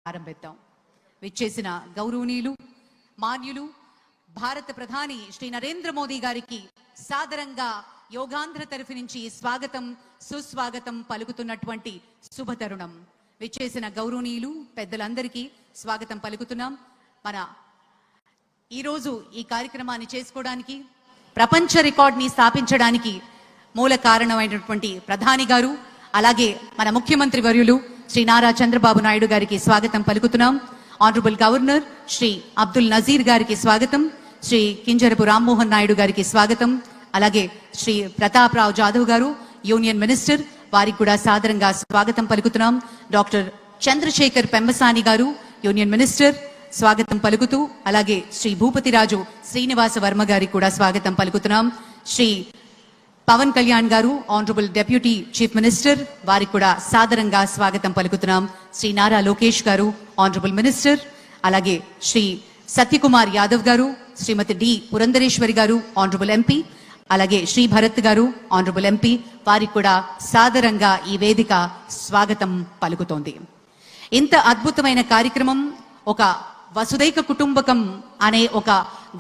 ప్రారంభిద్దాం. విచ్చేసిన గౌరవనీయులు మాన్యులు భారత ప్రధాని శ్రీ నరేంద్ర మోదీ గారికి సాదరంగా యోగాంధ్ర తరఫు నుంచి స్వాగతం సుస్వాగతం పలుకుతున్నటువంటి శుభతరుణం. విచ్చేసిన గౌరవనీయులు పెద్దలందరికీ స్వాగతం పలుకుతున్నాం. మన ఈరోజు ఈ కార్యక్రమాన్ని చేసుకోవడానికి ప్రపంచ రికార్డ్ని స్థాపించడానికి మూల కారణమైనటువంటి ప్రధాని గారు, అలాగే మన ముఖ్యమంత్రి వర్యులు శ్రీ నారా చంద్రబాబు నాయుడు గారికి స్వాగతం పలుకుతున్నాం. ఆనరబుల్ గవర్నర్ శ్రీ అబ్దుల్ నజీర్ గారికి స్వాగతం, శ్రీ కింజరపు రామ్మోహన్ నాయుడు గారికి స్వాగతం, అలాగే శ్రీ ప్రతాప్ రావు జాదవ్ గారు యూనియన్ మినిస్టర్, వారికి కూడా సాదరంగా స్వాగతం పలుకుతున్నాం. డాక్టర్ చంద్రశేఖర్ పెమ్మసాని గారు యూనియన్ మినిస్టర్ స్వాగతం పలుకుతూ, అలాగే శ్రీ భూపతిరాజు శ్రీనివాస వర్మ గారికి కూడా స్వాగతం పలుకుతున్నాం. శ్రీ పవన్ కళ్యాణ్ గారు ఆనరబుల్ డెప్యూటీ చీఫ్ మినిస్టర్, వారికి కూడా సాదరంగా స్వాగతం పలుకుతున్నాం. శ్రీ నారా లోకేష్ గారు ఆనరబుల్ మినిస్టర్, అలాగే శ్రీ సత్యకుమార్ యాదవ్ గారు, శ్రీమతి డి పురంధరేశ్వరి గారు ఆనరబుల్ ఎంపీ, అలాగే శ్రీ భరత్ గారు ఆనరబుల్ ఎంపీ, వారికి కూడా సాదరంగా ఈ వేదిక స్వాగతం పలుకుతోంది. ఇంత అద్భుతమైన కార్యక్రమం, ఒక వసుదైక కుటుంబకం అనే ఒక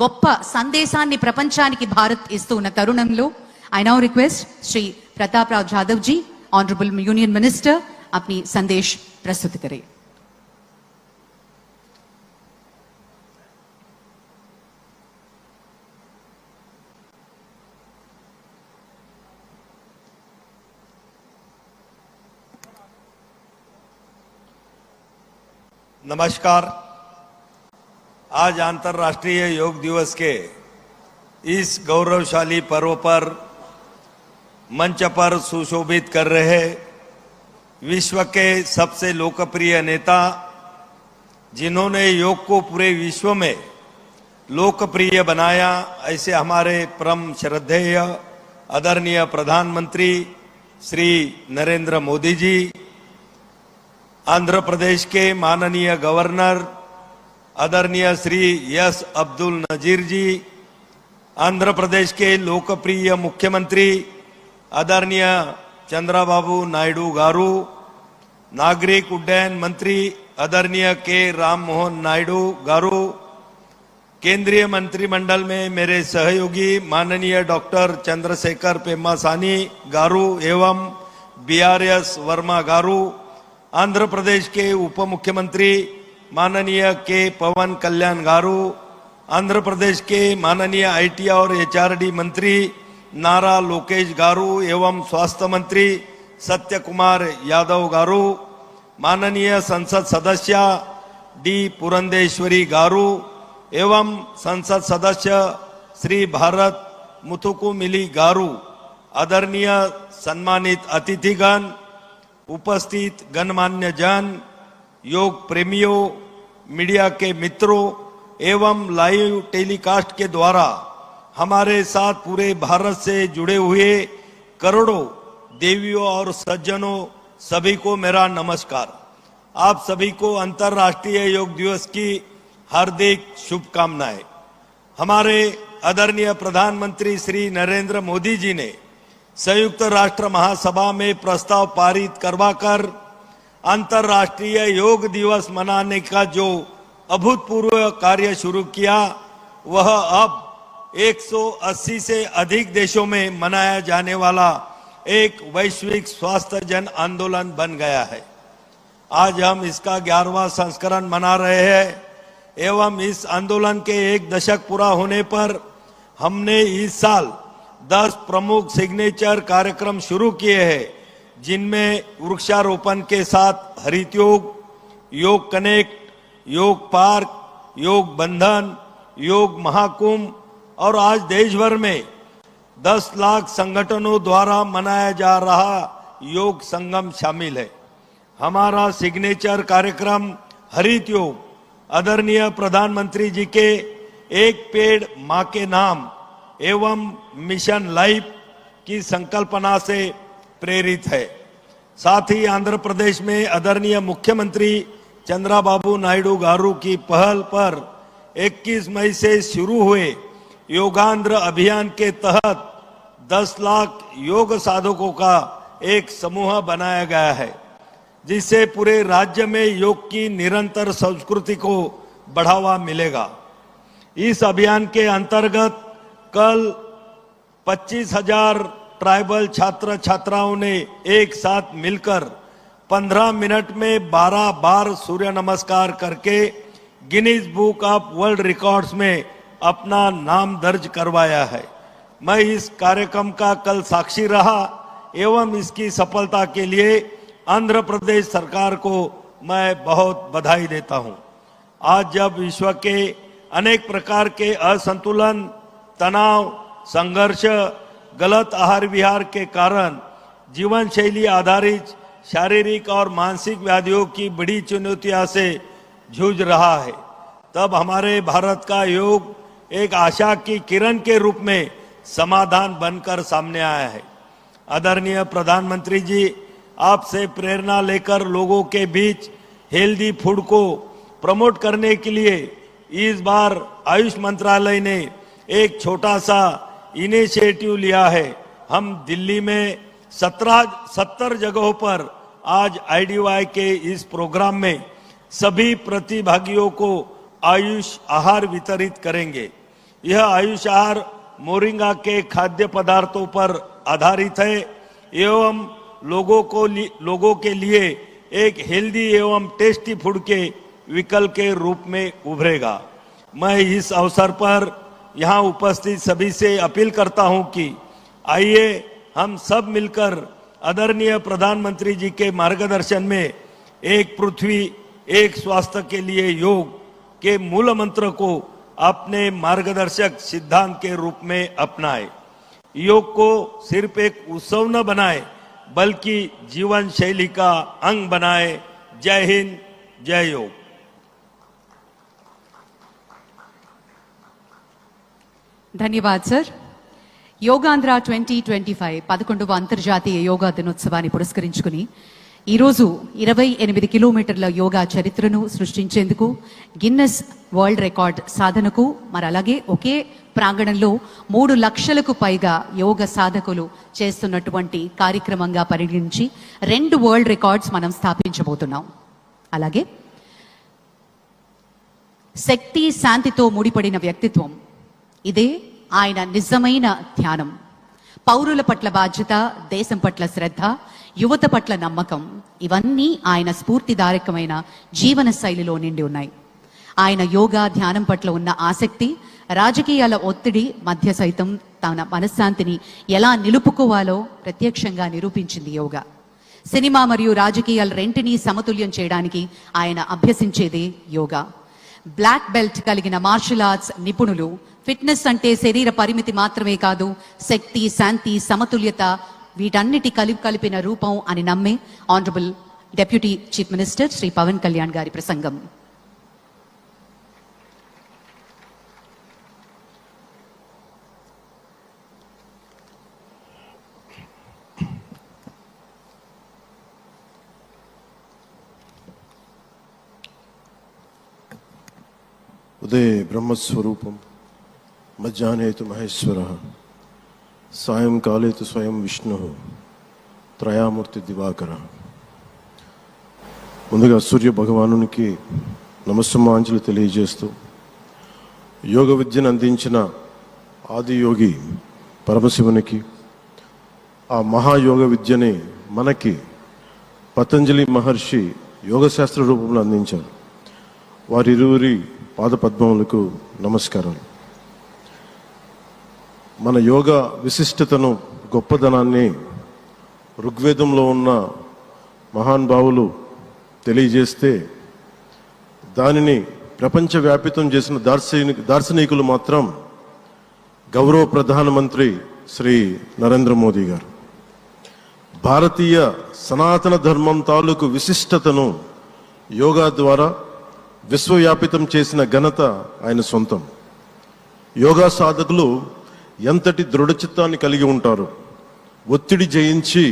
గొప్ప సందేశాన్ని ప్రపంచానికి భారత్ ఇస్తూ ఉన్న తరుణంలో I now request Shri Pratap Rao Jadhav ji, Honorable Union Minister, अपनी संदेश प्रस्तुत करें. नमस्कार। आज अंतर्राष्ट्रीय योग दिवस के इस गौरवशाली पर्व पर मंच पर सुशोभित कर रहे विश्व के सबसे लोकप्रिय नेता, जिन्होंने योग को पूरे विश्व में लोकप्रिय बनाया, ऐसे हमारे परम श्रद्धेय आदरणीय प्रधानमंत्री श्री नरेंद्र मोदी जी, आंध्र प्रदेश के माननीय गवर्नर आदरणीय श्री एस अब्दुल नजीर जी, आंध्र प्रदेश के लोकप्रिय मुख्यमंत्री आदरणीय चंद्रबाबू नायडू गारू, नागरिक उड्डयन मंत्री आदरणीय के राम मोहन नायडू गारू, केंद्रीय मंत्रिमंडल में मेरे सहयोगी माननीय डॉक्टर चंद्रशेखर पेम्मासानी गारू एवं BRS वर्मा गारू, आंध्र प्रदेश के उप मुख्यमंत्री माननीय के पवन कल्याण गारू, आंध्र प्रदेश के माननीय IT और HRD मंत्री नारा लोकेश गारू एवं स्वास्थ्य मंत्री सत्य कुमार यादव गारू, माननीय संसद सदस्य डी पुरंदेश्वरी गारू एवं संसद सदस्य श्री भारत मुथुकुमिली गारू, आदरणीय सम्मानित अतिथिगण, उपस्थित गणमान्य जन, योग प्रेमियों, मीडिया के मित्रों एवं लाइव टेलीकास्ट के द्वारा हमारे साथ पूरे भारत से जुड़े हुए करोड़ों देवियों और सज्जनों, सभी को मेरा नमस्कार। आप सभी को अंतर्राष्ट्रीय योग दिवस की हार्दिक शुभकामनाएं। हमारे आदरणीय प्रधानमंत्री श्री नरेंद्र मोदी जी ने संयुक्त राष्ट्र महासभा में प्रस्ताव पारित करवाकर अंतर्राष्ट्रीय योग दिवस मनाने का जो अभूतपूर्व कार्य शुरू किया, वह अब 180 से अधिक देशों में मनाया जाने वाला एक वैश्विक स्वास्थ्य जन आंदोलन बन गया है। आज हम इसका 11वां संस्करण मना रहे हैं एवं इस आंदोलन के 1 दशक पूरा होने पर हमने इस साल 10 प्रमुख सिग्नेचर कार्यक्रम शुरू किए हैं, जिनमें वृक्षारोपण के साथ हरित योग, योग कनेक्ट, योग पार्क, योग बंधन, योग महाकुंभ और आज देश भर में 10 लाख संगठनों द्वारा मनाया जा रहा योग संगम शामिल है। हमारा सिग्नेचर कार्यक्रम हरित योग आदरणीय प्रधानमंत्री जी के एक पेड़ मां के नाम एवं मिशन लाइफ की संकल्पना से प्रेरित है। साथ ही आंध्र प्रदेश में आदरणीय मुख्यमंत्री चंद्रबाबू नायडू गारू की पहल पर 21 मई से शुरू हुए योगांध्र अभियान के तहत 10 लाख योग साधकों का एक समूह बनाया गया है, जिससे पूरे राज्य में योग की निरंतर संस्कृति को बढ़ावा मिलेगा। इस अभियान के अंतर्गत कल 25,000 ट्राइबल छात्र छात्राओं ने एक साथ मिलकर 15 मिनट में 12 बार सूर्य नमस्कार करके Guinness book of world records में अपना नाम दर्ज करवाया है। मैं इस कार्यक्रम का कल साक्षी रहा एवं इसकी सफलता के लिए आंध्र प्रदेश सरकार को मैं बहुत बधाई देता हूं। आज जब विश्व के अनेक प्रकार के असंतुलन, तनाव, संघर्ष, गलत आहार विहार के कारण जीवन शैली आधारित शारीरिक और मानसिक व्याधियों की बड़ी चुनौतियों से जूझ रहा है, तब हमारे भारत का योग एक आशा की किरण के रूप में समाधान बनकर सामने आया है। आदरणीय प्रधानमंत्री जी, आपसे प्रेरणा लेकर लोगों के बीच हेल्दी फूड को प्रमोट करने के लिए इस बार आयुष मंत्रालय ने एक छोटा सा इनिशिएटिव लिया है। हम दिल्ली में 70 जगहों पर आज आईडीवाई के इस प्रोग्राम में सभी प्रतिभागियों को आयुष आहार वितरित करेंगे। यह आयुष आहार मोरिंगा के खाद्य पदार्थों पर आधारित है एवं लोगों के लिए एक हेल्दी एवं टेस्टी फूड के विकल्प के रूप में उभरेगा। मैं इस अवसर पर यहां उपस्थित सभी से अपील करता हूं कि आइए हम सब मिलकर आदरणीय प्रधानमंत्री जी के मार्गदर्शन में एक पृथ्वी एक स्वास्थ्य के लिए योग के मूल मंत्र को अपने मार्गदर्शक सिद्धांत के रूप में अपनाएं। योग को सिर्फ एक उत्सव न बनाए बल्कि जीवन शैली का अंग बनाए। जय हिंद, जय योग। ధన్యవాద్ సార్. యోగాంధ్ర 2025 11వ అంతర్జాతీయ యోగా దినోత్సవాన్ని పురస్కరించుకుని ఈరోజు 28 కిలోమీటర్ల యోగా చరిత్రను సృష్టించేందుకు గిన్నెస్ వరల్డ్ రికార్డ్ సాధనకు మరి అలాగే ఒకే ప్రాంగణంలో 3 లక్షలకు పైగా యోగ సాధకులు చేస్తున్నటువంటి కార్యక్రమంగా పరిగణించి 2 వరల్డ్ రికార్డ్స్ మనం స్థాపించబోతున్నాం. అలాగే శక్తి శాంతితో ముడిపడిన వ్యక్తిత్వం, ఇదే ఆయన నిజమైన ధ్యానం. పౌరుల పట్ల బాధ్యత, దేశం పట్ల శ్రద్ధ, యువత పట్ల నమ్మకం, ఇవన్నీ ఆయన స్ఫూర్తిదాయకమైన జీవన శైలిలో నిండి ఉన్నాయి. ఆయన యోగా ధ్యానం పట్ల ఉన్న ఆసక్తి రాజకీయాల ఒత్తిడి మధ్య సైతం తన మనశ్శాంతిని ఎలా నిలుపుకోవాలో ప్రత్యక్షంగా నిరూపించింది యోగా. సినిమా మరియు రాజకీయాల రెంటిని సమతుల్యం చేయడానికి ఆయన అభ్యసించేదే యోగా. బ్లాక్ బెల్ట్ కలిగిన మార్షల్ ఆర్ట్స్ నిపుణులు ఫిట్నెస్ అంటే శరీర పరిమితి మాత్రమే కాదు, శక్తి, శాంతి, సమతుల్యత వీటన్నిటి కలిపిన రూపం అని నమ్మే honourable deputy chief minister Shri Pawan Kalyan గారి ప్రసంగం. ఉదయ బ్రహ్మస్వరూపం, మధ్యాహ్నే తు మహేశ్వరః, సాయంకాలే తు స్వయం విష్ణుః, త్రయామూర్తి దివాకరః. ముందుగా సూర్య భగవానునికి నమస్సుమాంజలి తెలియజేస్తూ, యోగ విద్యను అందించిన ఆదియోగి పరమశివునికి, ఆ మహాయోగ విద్యని మనకి పతంజలి మహర్షి యోగశాస్త్ర రూపంలో అందించారు. వారిరువురి పాదపద్మములకు నమస్కారాలు. మన యోగ విశిష్టతను, గొప్పదనాన్ని ఋగ్వేదంలో ఉన్న మహానుభావులు తెలియజేస్తే దానిని ప్రపంచవ్యాపితం చేసిన దార్శనికులు మాత్రం గౌరవ ప్రధానమంత్రి శ్రీ నరేంద్ర మోదీ గారు. భారతీయ సనాతన ధర్మం తాలూకు విశిష్టతను యోగా ద్వారా విశ్వవ్యాపితం చేసిన ఘనత ఆయన సొంతం. యోగా సాధకులు ఎంతటి దృఢచిత్తాన్ని కలిగి ఉంటారు, ఒత్తిడి జయించి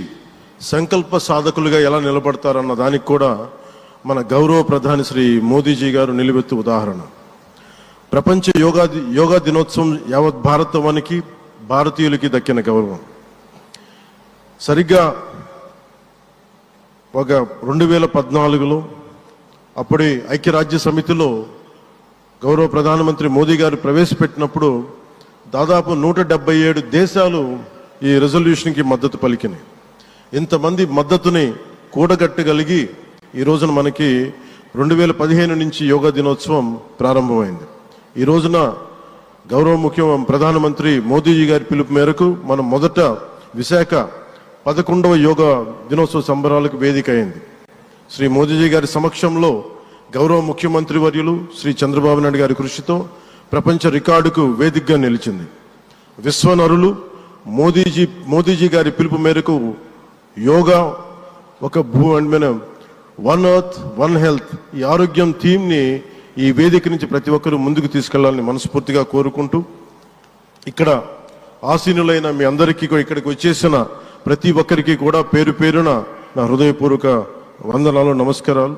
సంకల్ప సాధకులుగా ఎలా నిలబడతారన్న దానికి కూడా మన గౌరవ ప్రధాని శ్రీ మోదీజీ గారు నిలువెత్తు ఉదాహరణ. ప్రపంచ యోగా దినోత్సవం యావత్ భారతవానికి, భారతీయులకి దక్కిన గౌరవం. సరిగ్గా ఒక 2014లో అప్పటి ఐక్యరాజ్య సమితిలో గౌరవ ప్రధానమంత్రి మోదీ గారు ప్రవేశపెట్టినప్పుడు దాదాపు 177 దేశాలు ఈ రెజల్యూషన్కి మద్దతు పలికినాయి. ఇంతమంది మద్దతుని కూడగట్టగలిగి ఈ రోజున మనకి 2015 నుంచి యోగా దినోత్సవం ప్రారంభమైంది. ఈ రోజున గౌరవ ప్రధానమంత్రి మోదీజీ గారి పిలుపు మేరకు మనం మొదట విశాఖ 11వ యోగా దినోత్సవ సంబరాలకు వేదిక అయింది. శ్రీ మోదీజీ గారి సమక్షంలో గౌరవ ముఖ్యమంత్రి వర్యులు శ్రీ చంద్రబాబు నాయుడు గారి కృషితో ప్రపంచ రికార్డుకు వేదికగా నిలిచింది. విశ్వనరులు మోదీజీ గారి పిలుపు మేరకు యోగా ఒక వన్ ఎర్త్ వన్ హెల్త్ ఈ ఆరోగ్యం థీమ్ని ఈ వేదిక నుంచి ప్రతి ఒక్కరూ ముందుకు తీసుకెళ్లాలని మనస్ఫూర్తిగా కోరుకుంటూ, ఇక్కడ ఆసీనులైన మీ అందరికీ ఇక్కడికి వచ్చేసిన ప్రతి ఒక్కరికి కూడా పేరు పేరున నా హృదయపూర్వక వందనాలు, నమస్కారాలు.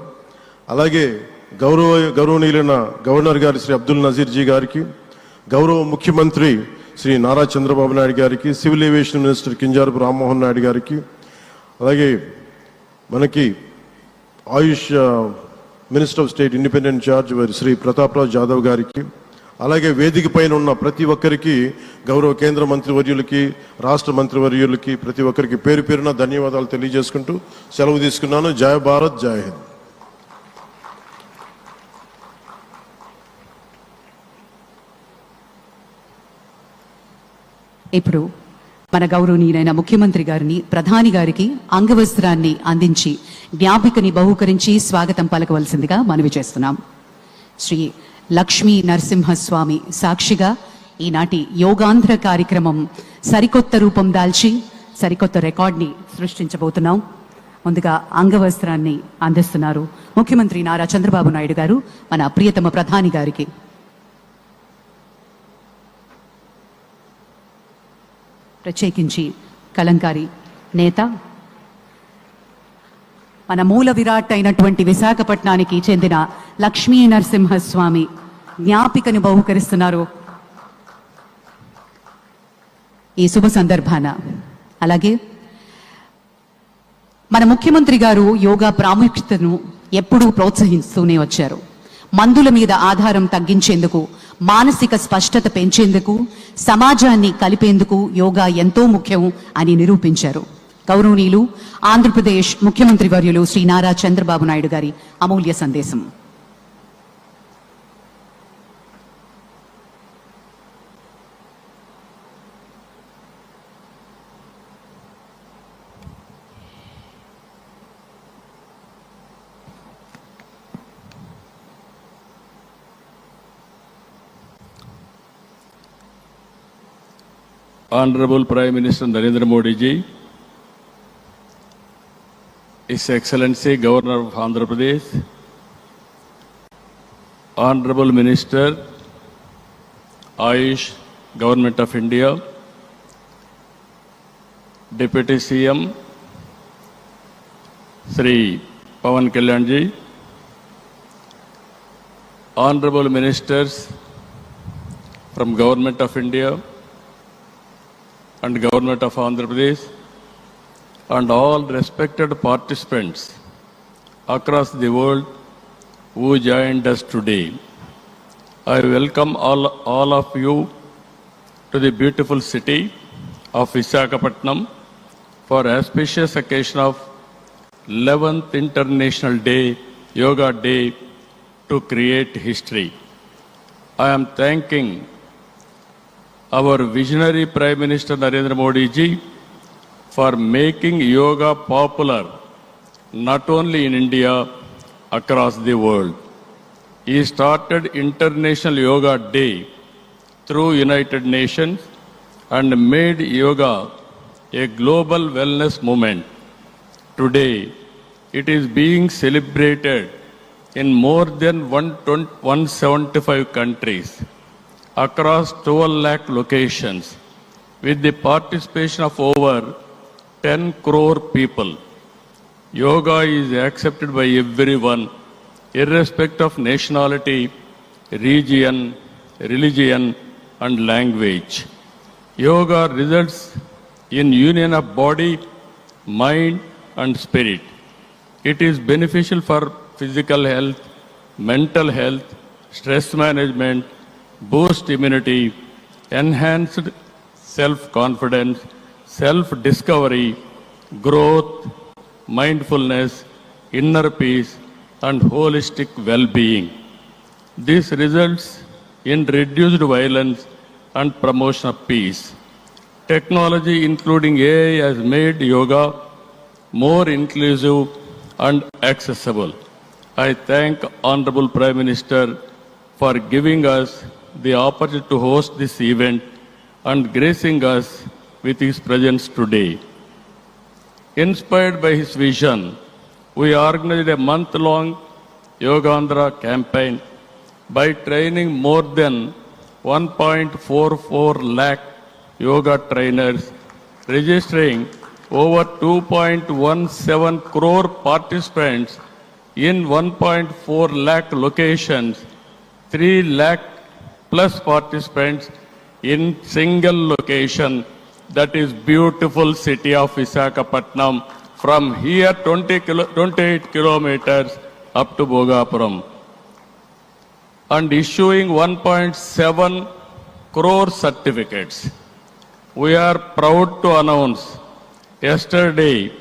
అలాగే గౌరవనీయులైన గవర్నర్ గారి శ్రీ అబ్దుల్ నజీర్ జీ గారికి, గౌరవ ముఖ్యమంత్రి శ్రీ నారా చంద్రబాబు నాయుడు గారికి, civil aviation minister Kinjarapu Rammohan Naidu గారికి, అలాగే మనకి Ayush minister of state independent charge Shri Prataprao Jadhav గారికి, అలాగే వేదిక పైన ఉన్న ప్రతి ఒక్కరికి, గౌరవ కేంద్ర మంత్రివర్యులకి, రాష్ట్ర మంత్రివర్యులకి, ప్రతి ఒక్కరికి పేరు పేరున ధన్యవాదాలు తెలియజేసుకుంటూ సెలవు తీసుకున్నాను. జై భారత్, జై హింద్. ఇప్పుడు మన గౌరవనీయులైన ముఖ్యమంత్రి గారిని, ప్రధాని గారికి అంగవస్త్రాన్ని అందించి జ్ఞాపికని బహూకరించి స్వాగతం పలకవలసిందిగా మనవి చేస్తున్నాం. శ్రీ లక్ష్మీ నరసింహస్వామి సాక్షిగా ఈనాటి యోగాంధ్ర కార్యక్రమం సరికొత్త రూపం దాల్చి సరికొత్త రికార్డ్ని సృష్టించబోతున్నాం. ముందుగా అంగవస్త్రాన్ని అందిస్తున్నారు ముఖ్యమంత్రి నారా చంద్రబాబు నాయుడు గారు మన ప్రియతమ ప్రధాని గారికి. ప్రత్యేకించి కలంకారి నేత, మన మూల విరాట్ అయినటువంటి విశాఖపట్నానికి చెందిన లక్ష్మీ నరసింహస్వామి జ్ఞాపికను బహుకరిస్తున్నారు ఈ శుభ సందర్భాన. అలాగే మన ముఖ్యమంత్రి గారు యోగా ప్రాముఖ్యతను ఎప్పుడూ ప్రోత్సహిస్తూనే వచ్చారు. మందుల మీద ఆధారం తగ్గించేందుకు, మానసిక స్పష్టత పెంచేందుకు, సమాజాన్ని కలిపేందుకు యోగా ఎంతో ముఖ్యం అని నిరూపించారు. గౌరవనీయులు ఆంధ్రప్రదేశ్ ముఖ్యమంత్రి వర్యులు శ్రీ నారా చంద్రబాబు నాయుడు గారి అమూల్య సందేశం. Honorable Prime Minister Narendra Modi ji, His Excellency Governor of Andhra Pradesh, Honorable Minister, Ayush, Government of India, Deputy CM, Sri Pawan Kalyan ji, Honorable Ministers from Government of India and Government of Andhra Pradesh, and all respected participants across the world who joined us today. I welcome all of you to the beautiful city of Visakhapatnam for auspicious occasion of 11th International Day, Yoga Day, to create history. I am thanking our visionary Prime Minister Narendra Modi ji for making yoga popular not only in India, across the world. He started International Yoga Day through United Nations and made yoga a global wellness movement. Today, it is being celebrated in more than 175 countries across 12 lakh locations with the participation of over 10 crore people. Yoga is accepted by everyone, irrespective of nationality, region, religion, and language. Yoga results in union of body, mind, and spirit. It is beneficial for physical health, mental health, stress management, boost immunity, enhanced self-confidence, self-discovery, growth, mindfulness, inner peace, and holistic well-being. This results in reduced violence and promotion of peace. Technology, including AI, has made yoga more inclusive and accessible. I thank Honorable Prime Minister for giving us the opportunity to host this event and gracing us with his presence today. Inspired by his vision, we organized a month-long Yogandhra campaign by training more than 1.44 lakh yoga trainers, registering over 2.17 crore participants in 1.4 lakh locations, 3 lakh plus participants in single location, that is beautiful city of Visakhapatnam, from here 28 kilometers up to Bhogapuram, and issuing 1.7 crore certificates. We are proud to announce yesterday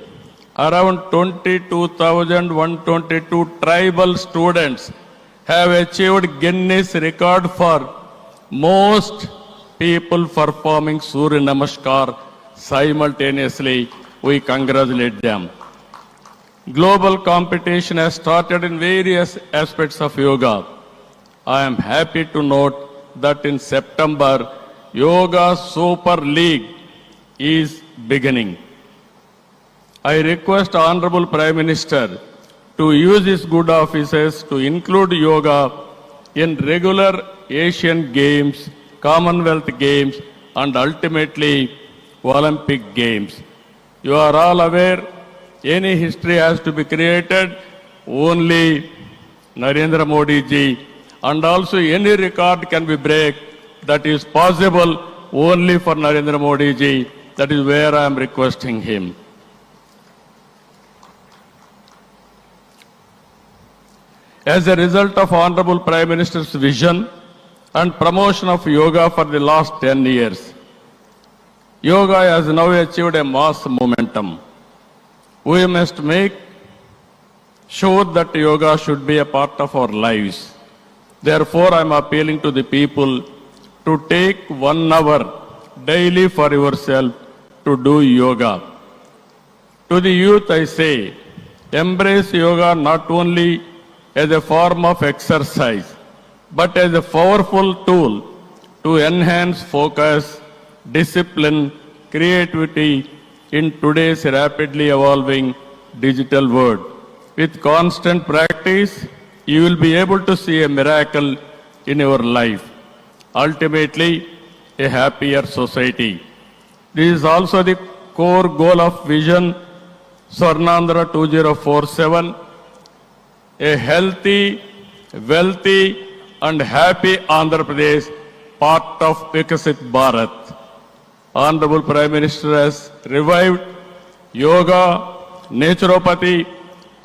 around 22,122 tribal students have achieved Guinness record for most people performing Surya Namaskar simultaneously. We congratulate them. Global competition has started in various aspects of yoga. I am happy to note that in September, Yoga Super League is beginning. I request Honorable Prime Minister to use his good offices to include yoga in regular Asian Games, Commonwealth Games, and ultimately Olympic Games. You are all aware, any history has to be created, only Narendra Modi ji, and also any record can be break, that is possible only for Narendra Modi ji. That is where I am requesting him. As a result of Honorable Prime Minister's vision and promotion of yoga for the last 10 years, yoga has now achieved a mass momentum. We must make sure that yoga should be a part of our lives. Therefore, I am appealing to the people to take 1 hour daily for yourself to do yoga. To the youth, I say, embrace yoga not only as a form of exercise, but as a powerful tool to enhance focus, discipline, creativity in today's rapidly evolving digital world. With constant practice, you will be able to see a miracle in your life. Ultimately, a happier society. This is also the core goal of Vision Swarnandhra 2047, a healthy, wealthy, and happy Andhra Pradesh, part of Vikasit Bharat. Honorable Prime Minister has revived yoga, naturopathy,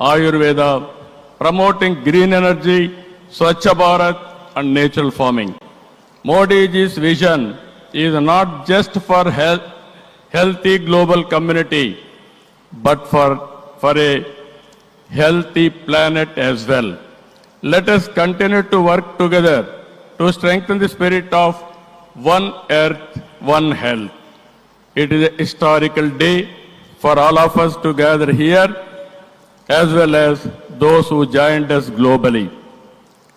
Ayurveda, promoting green energy, Swachh Bharat, and natural farming. Modi ji's vision is not just for healthy global community, but for a healthy planet as well. Let us continue to work together to strengthen the spirit of One Earth, One Health. It is a historical day for all of us to gather here, as well as those who joined us globally.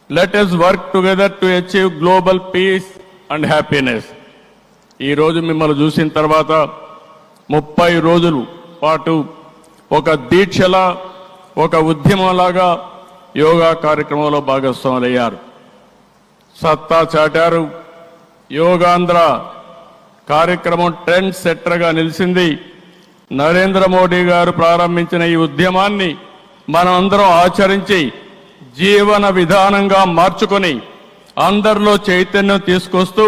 Let us work together to achieve global peace and happiness. ఈ రోజు మిమ్మల్ని చూసిన తర్వాత 30 రోజుల పాటు ఒక దీక్షలా, ఒక ఉద్యమంలాగా యోగా కార్యక్రమంలో భాగస్వాములయ్యారు. సత్తా చాటారు. యోగాంధ్ర కార్యక్రమం ట్రెండ్ సెట్టర్గా నిలిచింది. నరేంద్ర మోడీ గారు ప్రారంభించిన ఈ ఉద్యమాన్ని మనం అందరం ఆచరించి జీవన విధానంగా మార్చుకొని అందరిలో చైతన్యం తీసుకొస్తూ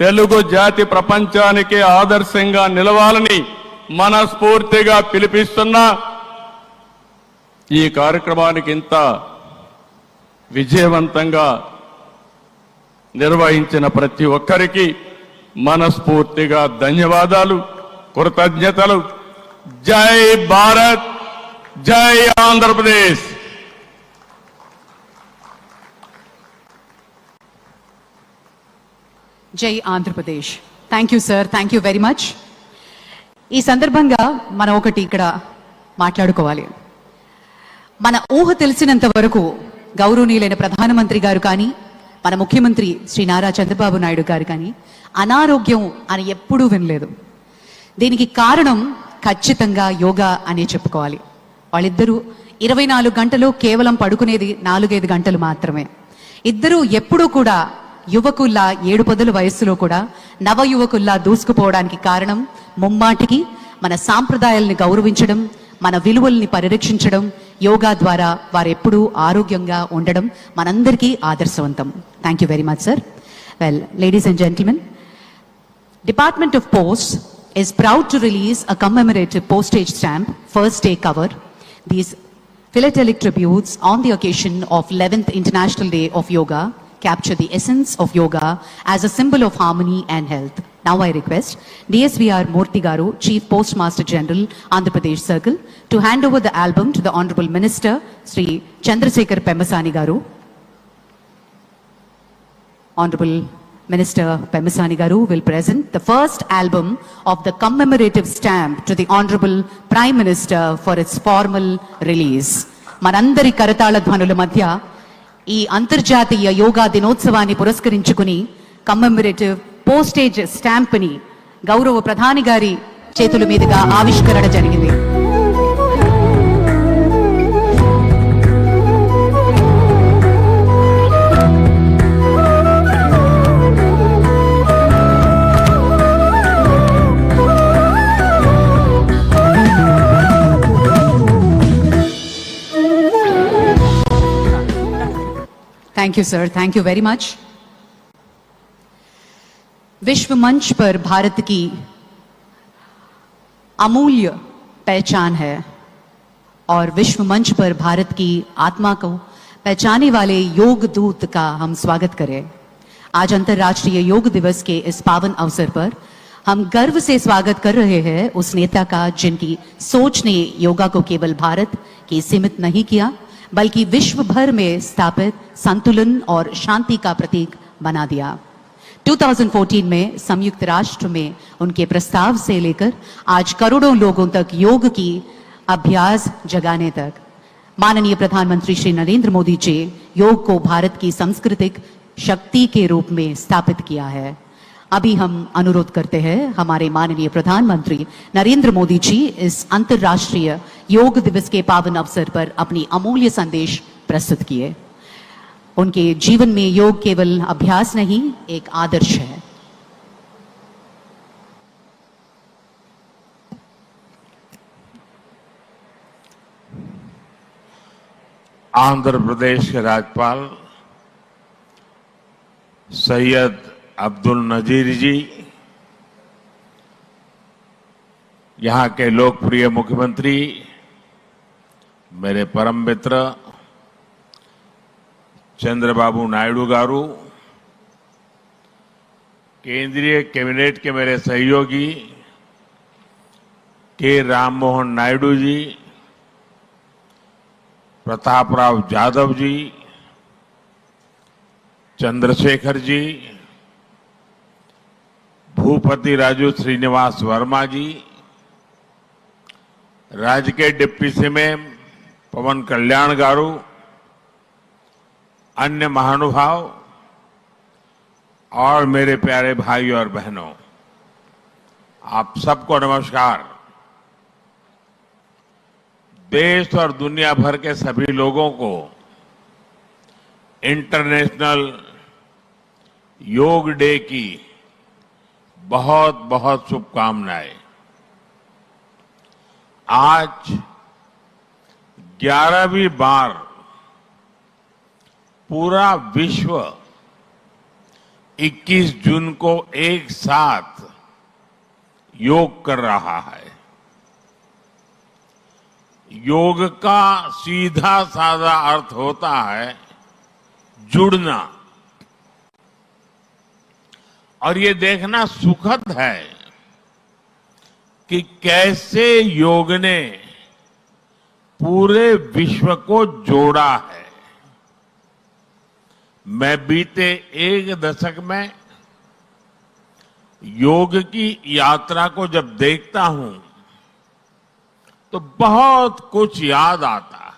తెలుగు జాతి ప్రపంచానికి ఆదర్శంగా నిలవాలని మనస్ఫూర్తిగా పిలిపిస్తున్నా. ఈ కార్యక్రమానికి ఇంత విజయవంతంగా నిర్వహించిన ప్రతి ఒక్కరికి మనస్ఫూర్తిగా ధన్యవాదాలు, కృతజ్ఞతలు. జై భారత్, జై ఆంధ్రప్రదేశ్. జై Andhra Pradesh. Thank you sir, thank you very much. ఈ సందర్భంగా మనం ఒకటి ఇక్కడ మాట్లాడుకోవాలి. మన ఊహ తెలిసినంత వరకు గౌరవనీయులైన ప్రధానమంత్రి గారు కానీ, మన ముఖ్యమంత్రి శ్రీ నారా చంద్రబాబు నాయుడు గారు కానీ అనారోగ్యం అని ఎప్పుడూ వినలేదు. దీనికి కారణం ఖచ్చితంగా యోగా అనే చెప్పుకోవాలి. వాళ్ళిద్దరూ 24 గంటలు కేవలం పడుకునేది 4-5 గంటలు మాత్రమే. ఇద్దరూ ఎప్పుడూ కూడా యువకుల్లా 7 పదుల వయస్సులో కూడా నవ యువకుల్లా దూసుకుపోవడానికి కారణం ముమ్మాటికి మన సాంప్రదాయాల్ని గౌరవించడం, మన విలువల్ని పరిరక్షించడం, యోగా ద్వారా వారెప్పుడూ ఆరోగ్యంగా ఉండడం మనందరికీ ఆదర్శవంతం. Thank you very much sir. Well, ladies and gentlemen, Department of Posts is proud to release a commemorative postage stamp, first day cover. These philatelic tributes on the occasion of 11th International Day of Yoga capture the essence of yoga as a symbol of harmony and health. Now I request DSVR Murthy Garu, Chief Postmaster General, Andhra Pradesh Circle, to hand over the album to the Honorable Minister, Sri Chandrasekhar Pemmasani Garu. Honorable Minister Pemmasani Garu will present the first album of the commemorative stamp to the Honorable Prime Minister for its formal release. మనందరి కరతాళ ధ్వనుల మధ్య ఈ అంతర్జాతీయ యోగా దినోత్సవాన్ని పురస్కరించుకుని కమ్మెమరేటివ్ postage stamp ని గౌరవ ప్రధాని గారి చేతుల మీదుగా ఆవిష్కరణ జరిగింది. Thank you sir, thank you very much. विश्व मंच पर भारत की अमूल्य पहचान है और विश्व मंच पर भारत की आत्मा को पहचाने वाले योग दूत का हम स्वागत करें. आज अंतर्राष्ट्रीय योग दिवस के इस पावन अवसर पर हम गर्व से स्वागत कर रहे हैं उस नेता का जिनकी सोच ने योगा को केवल भारत की सीमित नहीं किया बल्कि विश्व भर में स्थापित संतुलन और शांति का प्रतीक बना दिया. 2014 में संयुक्त राष्ट्र में उनके प्रस्ताव से लेकर आज करोड़ों लोगों तक योग की अभ्यास जगाने तक माननीय प्रधानमंत्री श्री नरेंद्र मोदी जी योग को भारत की सांस्कृतिक शक्ति के रूप में स्थापित किया है. अभी हम अनुरोध करते हैं हमारे माननीय प्रधानमंत्री नरेंद्र मोदी जी इस अंतर्राष्ट्रीय योग दिवस के पावन अवसर पर अपनी अमूल्य संदेश प्रस्तुत किए. उनके जीवन में योग केवल अभ्यास नहीं, एक आदर्श है. आंध्र प्रदेश के राज्यपाल सैयद अब्दुल नजीर जी, यहाँ के लोकप्रिय मुख्यमंत्री मेरे परम मित्र चंद्रबाबू नायडू गारू, केंद्रीय कैबिनेट के मेरे सहयोगी के राम मोहन नायडू जी, प्रताप राव जाधव जी, चंद्रशेखर जी, भूपति राजू श्रीनिवास वर्मा जी, राज्य के डिप्टी सीएम पवन कल्याण गारू, अन्य महानुभाव और मेरे प्यारे भाई और बहनों, आप सबको नमस्कार. देश और दुनिया भर के सभी लोगों को इंटरनेशनल योग डे की बहुत बहुत शुभकामनाएं. आज 11वीं बार पूरा विश्व 21 जून को एक साथ योग कर रहा है. योग का सीधा साधा अर्थ होता है जुड़ना, और ये देखना सुखद है कि कैसे योग ने पूरे विश्व को जोड़ा है। मैं बीते एक दशक में योग की यात्रा को जब देखता हूं तो बहुत कुछ याद आता है।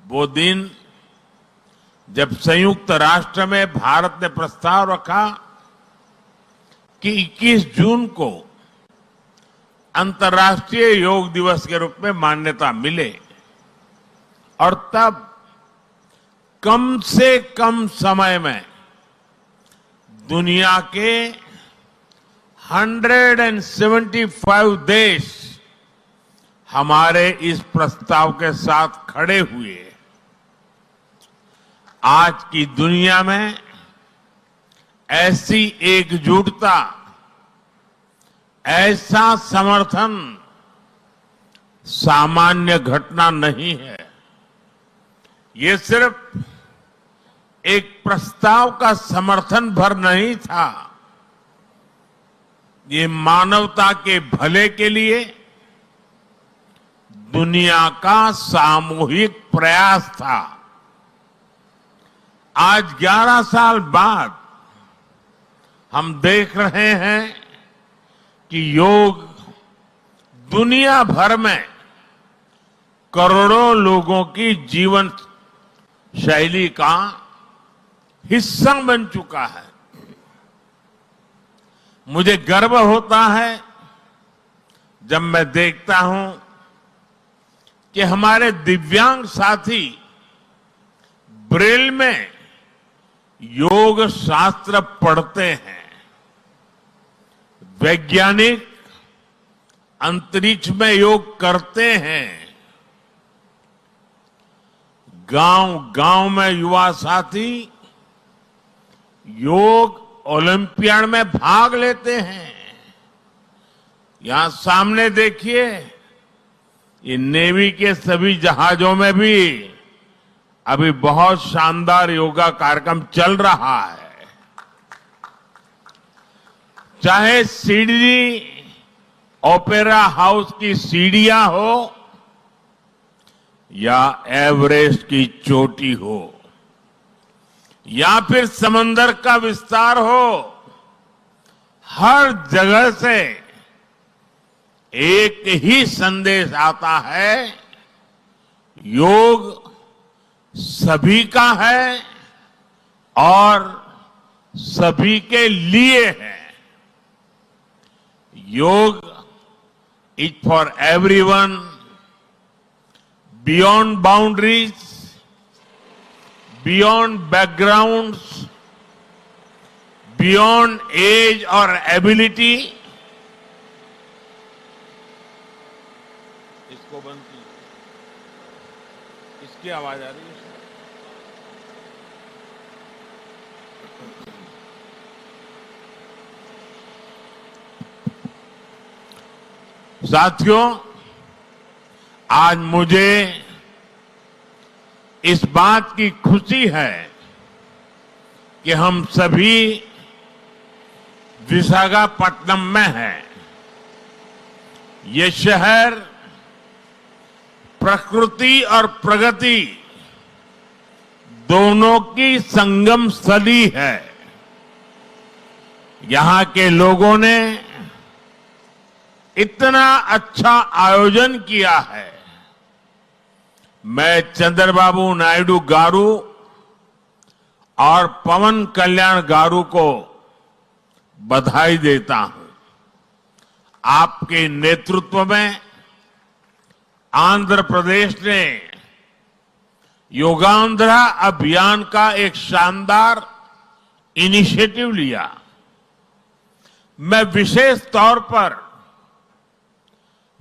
वो दिन जब संयुक्त राष्ट्र में भारत ने प्रस्ताव रखा कि 21 जून को अंतर्राष्ट्रीय योग दिवस के रूप में मान्यता मिले, और तब कम से कम समय में दुनिया के 175 देश हमारे इस प्रस्ताव के साथ खड़े हुए। आज की दुनिया में ऐसी एकजुटता, ऐसा समर्थन सामान्य घटना नहीं है। ये सिर्फ एक प्रस्ताव का समर्थन भर नहीं था, ये मानवता के भले के लिए दुनिया का सामूहिक प्रयास था। आज 11 साल बाद हम देख रहे हैं कि योग दुनिया भर में करोड़ों लोगों की जीवन शैली का हिस्सा बन चुका है। मुझे गर्व होता है जब मैं देखता हूं कि हमारे दिव्यांग साथी ब्रेल में योग शास्त्र पढ़ते हैं। वैज्ञानिक अंतरिक्ष में योग करते हैं। गांव-गांव में युवा साथी योग ओलंपियाड में भाग लेते हैं। यहां सामने देखिए, ये नेवी के सभी जहाजों में भी अभी बहुत शानदार योगा कार्यक्रम चल रहा है। चाहे सिडनी ओपेरा हाउस की सीढ़ियां हो या एवरेस्ट की चोटी हो या फिर समंदर का विस्तार हो, हर जगह से एक ही संदेश आता है, योग सभी का है और सभी के लिए है। Yoga is for everyone, beyond boundaries, beyond backgrounds, beyond age और एबिलिटी। इसको बंद कीजिए, इसकी आवाज आ रही है। साथियों, आज मुझे इस बात की खुशी है कि हम सभी विशाखापट्टनम में हैं। ये शहर प्रकृति और प्रगति दोनों की संगम स्थली है। यहां के लोगों ने इतना अच्छा आयोजन किया है। मैं चंद्रबाबू नायडू गारू और पवन कल्याण गारू को बधाई देता हूं। आपके नेतृत्व में आंध्र प्रदेश ने योगांध्रा अभियान का एक शानदार इनिशिएटिव लिया। मैं विशेष तौर पर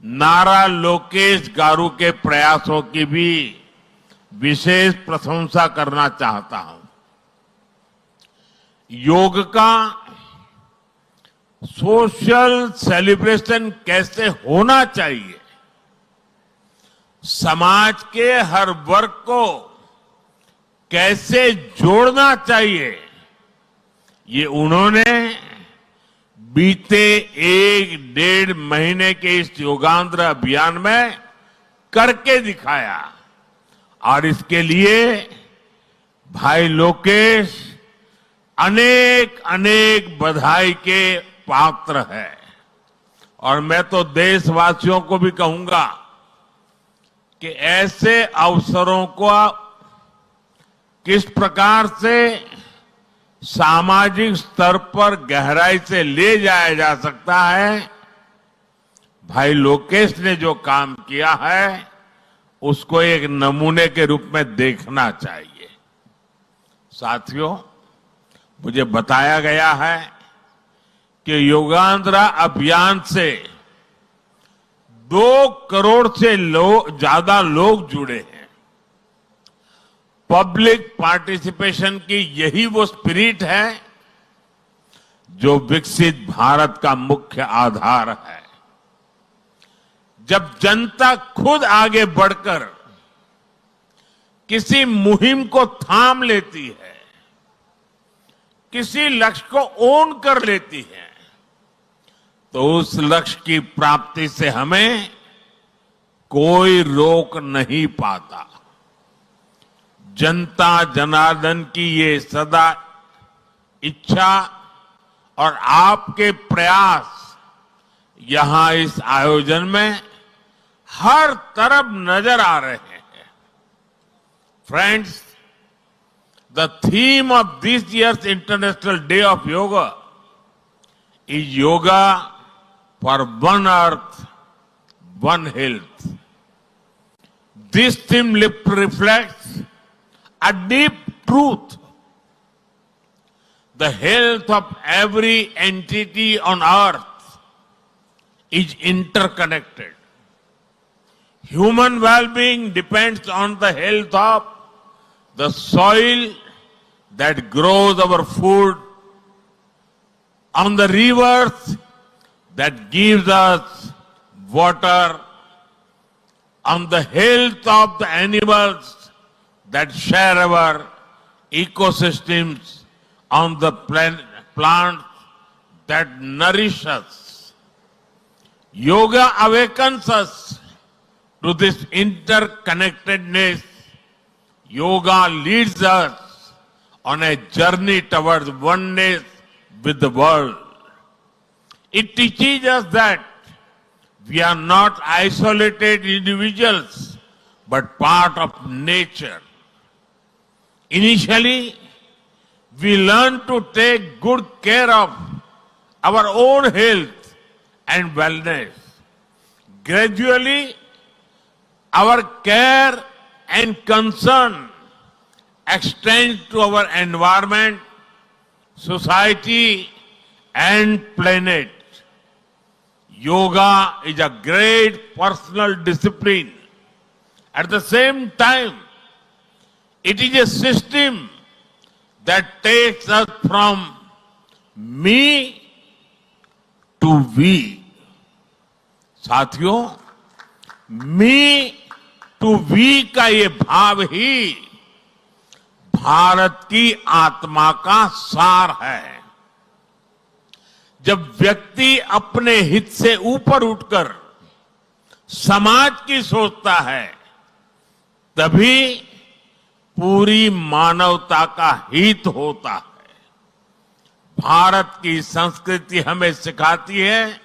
नारा लोकेश गारू के प्रयासों की भी विशेष प्रशंसा करना चाहता हूं। योग का सोशल सेलिब्रेशन कैसे होना चाहिए, समाज के हर वर्ग को कैसे जोड़ना चाहिए, ये उन्होंने बीते 1-1.5 महीने के इस योगांध्र अभियान में करके दिखाया। और इसके लिए भाई लोकेश अनेक अनेक बधाई के पात्र है। और मैं तो देशवासियों को भी कहूंगा कि ऐसे अवसरों को किस प्रकार से सामाजिक स्तर पर गहराई से ले जाया जा सकता है, भाई लोकेश ने जो काम किया है उसको एक नमूने के रूप में देखना चाहिए। साथियों, मुझे बताया गया है कि योगांध्रा अभियान से 2 करोड़ से ज्यादा लोग जुड़े हैं। पब्लिक पार्टिसिपेशन की यही वो स्पिरिट है जो विकसित भारत का मुख्य आधार है। जब जनता खुद आगे बढ़कर किसी मुहिम को थाम लेती है, किसी लक्ष्य को ओन कर लेती है, तो उस लक्ष्य की प्राप्ति से हमें कोई रोक नहीं पाता। जनता जनार्दन की ये सदा इच्छा और आपके प्रयास यहां इस आयोजन में हर तरफ नजर आ रहे हैं। Friends, the theme of this years international day of yoga is yoga for one earth, one health. This theme reflects a deep truth. The health of every entity on earth is interconnected. Human well-being depends on the health of the soil that grows our food, on the rivers that gives us water, on the health of the animals that share our ecosystems, on the plants that nourish us. Yoga awakens us to this interconnectedness. Yoga leads us on a journey towards oneness with the world. It teaches us that we are not isolated individuals, but part of nature. Initially, we learn to take good care of our own health and wellness. Gradually, our care and concern extends to our environment, society and planet. Yoga is a great personal discipline. At the same time, it is a system that takes us from me to we. साथियों, मी to we का ये भाव ही भारत की आत्मा का सार है। जब व्यक्ति अपने हित से ऊपर उठकर समाज की सोचता है, तभी पूरी मानवता का हित होता है। भारत की संस्कृति हमें सिखाती है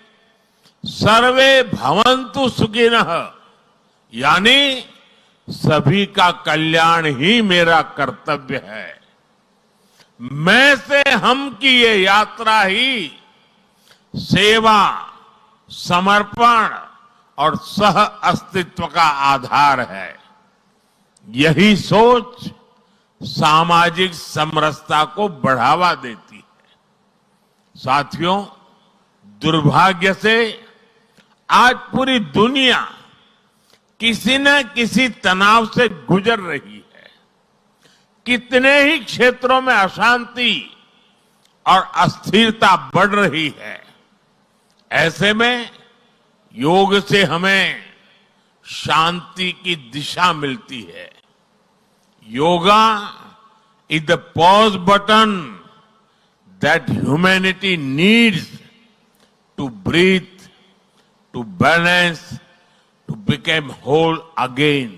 सर्वे भवन्तु सुखिनः, यानी सभी का कल्याण ही मेरा कर्तव्य है। मैं से हम की ये यात्रा ही सेवा, समर्पण और सह अस्तित्व का आधार है। यही सोच सामाजिक समरसता को बढ़ावा देती है। साथियों, दुर्भाग्य से आज पूरी दुनिया किसी न किसी तनाव से गुजर रही है। कितने ही क्षेत्रों में अशांति और अस्थिरता बढ़ रही है। ऐसे में योग से हमें शांति की दिशा मिलती है। Yoga is the pause button that humanity needs to breathe, to balance, to become whole again.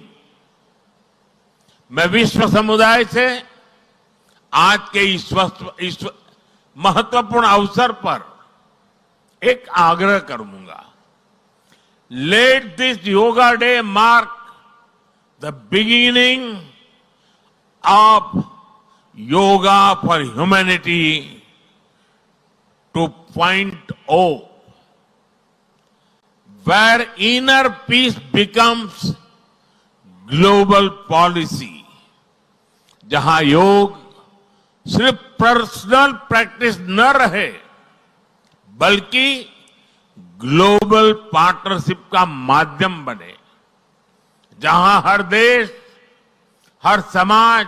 मैं विश्व समुदाय से आज के इस महत्वपूर्ण अवसर पर एक आग्रह करूंगा। Let this yoga day mark the beginning of yoga for humanity 2.0, where inner peace becomes global policy, जहां योग सिर्फ पर्सनल प्रैक्टिस न रहे बल्कि ग्लोबल पार्टनरशिप का माध्यम बने, जहां हर देश, हर समाज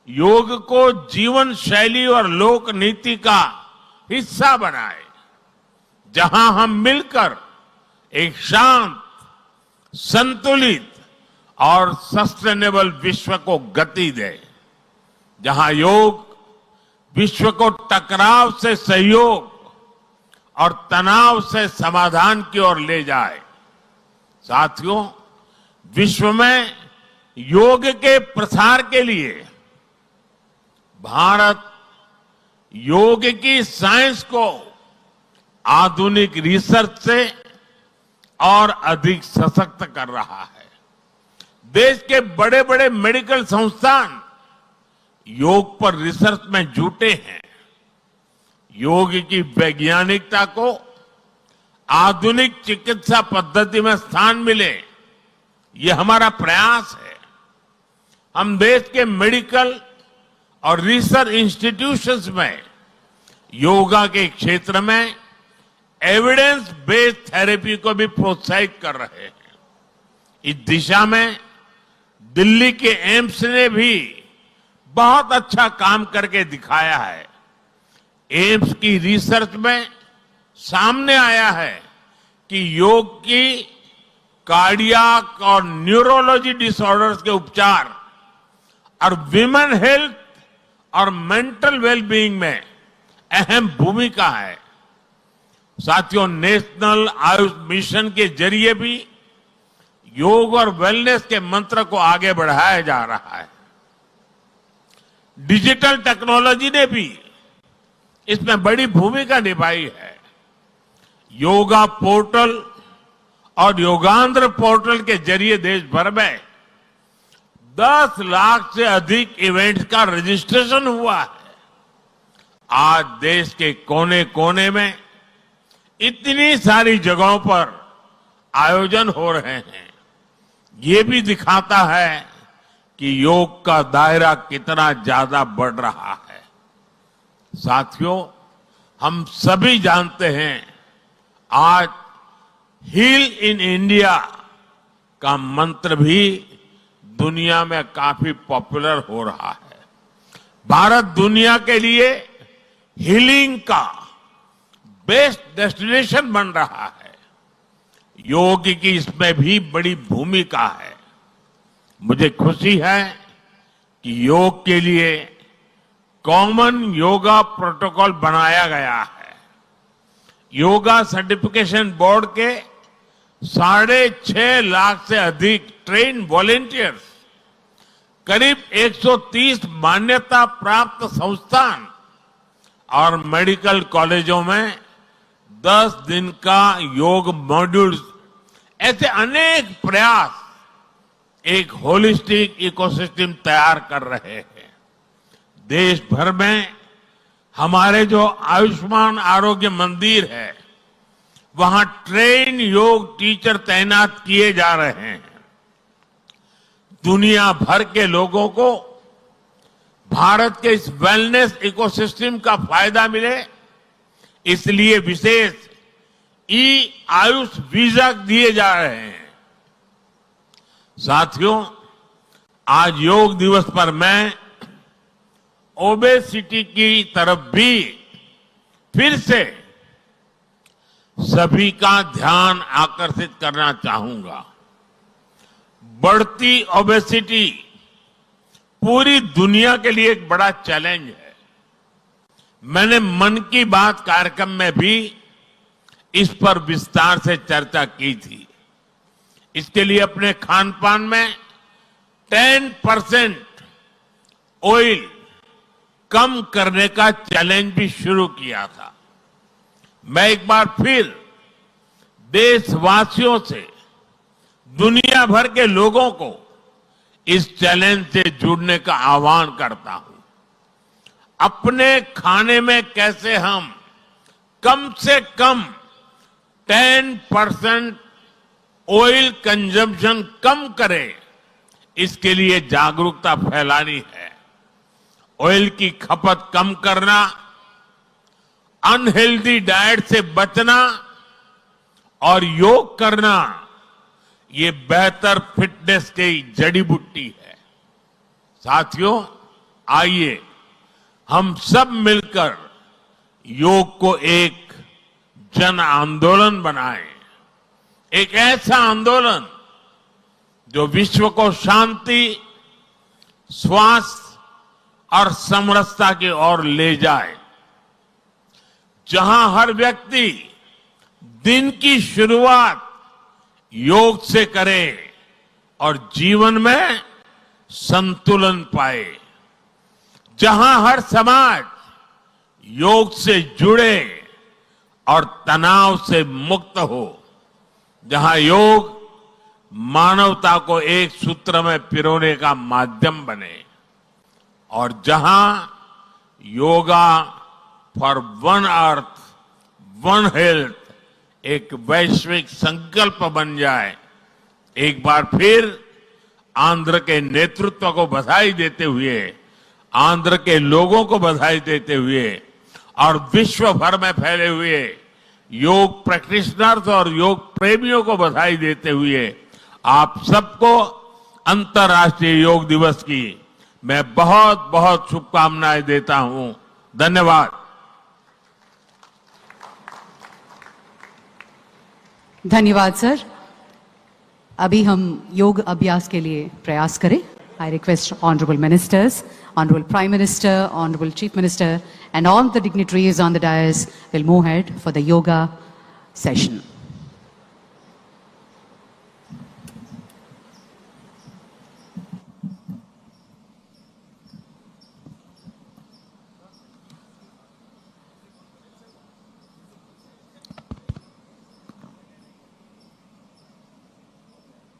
योग को जीवन शैली और लोक नीति का हिस्सा बनाए, जहां हम मिलकर एक शांत, संतुलित और सस्टेनेबल विश्व को गति दें, जहां योग विश्व को टकराव से सहयोग और तनाव से समाधान की ओर ले जाए। साथियों, विश्व में योग के प्रसार के लिए भारत योग की साइंस को आधुनिक रिसर्च से और अधिक सशक्त कर रहा है। देश के बड़े बड़े मेडिकल संस्थान योग पर रिसर्च में जुटे हैं। योग की वैज्ञानिकता को आधुनिक चिकित्सा पद्धति में स्थान मिले, ये हमारा प्रयास है। हम देश के मेडिकल और रिसर्च इंस्टीट्यूशंस में योगा के क्षेत्र में एविडेंस बेस्ड थेरेपी को भी प्रोत्साहित कर रहे हैं। इस दिशा में दिल्ली के एम्स ने भी बहुत अच्छा काम करके दिखाया है। एम्स की रिसर्च में सामने आया है कि योग की कार्डियक और न्यूरोलॉजी डिसऑर्डर्स के उपचार और विमेन हेल्थ और मेंटल वेलबीइंग में अहम भूमिका है। साथियों, नेशनल आयुष मिशन के जरिए भी योग और वेलनेस के मंत्र को आगे बढ़ाया जा रहा है। डिजिटल टेक्नोलॉजी ने भी इसमें बड़ी भूमिका निभाई है। योगा पोर्टल और योगांध्र पोर्टल के जरिए देश भर में 10 लाख से अधिक इवेंट्स का रजिस्ट्रेशन हुआ है। आज देश के कोने कोने में इतनी सारी जगहों पर आयोजन हो रहे हैं। ये भी दिखाता है कि योग का दायरा कितना ज्यादा बढ़ रहा है। साथियों, हम सभी जानते हैं आज हील इन इंडिया का मंत्र भी दुनिया में काफी पॉपुलर हो रहा है। भारत दुनिया के लिए हीलिंग का बेस्ट डेस्टिनेशन बन रहा है। योग की इसमें भी बड़ी भूमिका है। मुझे खुशी है कि योग के लिए कॉमन योगा प्रोटोकॉल बनाया गया है। योगा सर्टिफिकेशन बोर्ड के 6.5 लाख से अधिक ट्रेन वॉलेंटियर्स, करीब 130 मान्यता प्राप्त संस्थान और मेडिकल कॉलेजों में 10 दिन का योग मॉड्यूल्स, ऐसे अनेक प्रयास एक होलिस्टिक इकोसिस्टम तैयार कर रहे हैं। देश भर में हमारे जो आयुष्मान आरोग्य मंदिर है, वहां ट्रेन योग टीचर तैनात किए जा रहे हैं। दुनिया भर के लोगों को भारत के इस वेलनेस इकोसिस्टम का फायदा मिले, इसलिए विशेष ई आयुष वीजा दिए जा रहे हैं। साथियों, आज योग दिवस पर मैं ओबेसिटी की तरफ भी फिर से सभी का ध्यान आकर्षित करना चाहूंगा। बढ़ती ओबेसिटी पूरी दुनिया के लिए एक बड़ा चैलेंज है। मैंने मन की बात कार्यक्रम में भी इस पर विस्तार से चर्चा की थी। इसके लिए अपने खान पान में 10% ऑयल कम करने का चैलेंज भी शुरू किया था। मैं एक बार फिर देशवासियों से, दुनिया भर के लोगों को इस चैलेंज से जुड़ने का आह्वान करता हूं। अपने खाने में कैसे हम कम से कम 10% ऑयल कंजम्पशन कम करें, इसके लिए जागरूकता फैलानी है। ऑयल की खपत कम करना, अनहेल्दी डाइट से बचना और योग करना, ये बेहतर फिटनेस की जड़ी बूटी है। साथियों, आइए हम सब मिलकर योग को एक जन आंदोलन बनाएं, एक ऐसा आंदोलन जो विश्व को शांति, स्वास्थ्य और समरसता की ओर ले जाए, जहां हर व्यक्ति दिन की शुरुआत योग से करे और जीवन में संतुलन पाए, जहां हर समाज योग से जुड़े और तनाव से मुक्त हो, जहां योग मानवता को एक सूत्र में पिरोने का माध्यम बने, और जहां yoga for one earth one health एक वैश्विक संकल्प बन जाए। एक बार फिर आंध्र के नेतृत्व को बधाई देते हुए, आंध्र के लोगों को बधाई देते हुए और विश्व भर में फैले हुए योग प्रैक्टिशनर्स और योग प्रेमियों को बधाई देते हुए आप सबको अंतर्राष्ट्रीय योग दिवस की मैं बहुत बहुत शुभकामनाएं देता हूं। धन्यवाद। धन्यवाद सर। अभी हम योग अभ्यास के लिए प्रयास करें। I request honourable ministers, honourable prime minister, honourable chief minister and all the dignitaries on the dais will move ahead for the yoga session.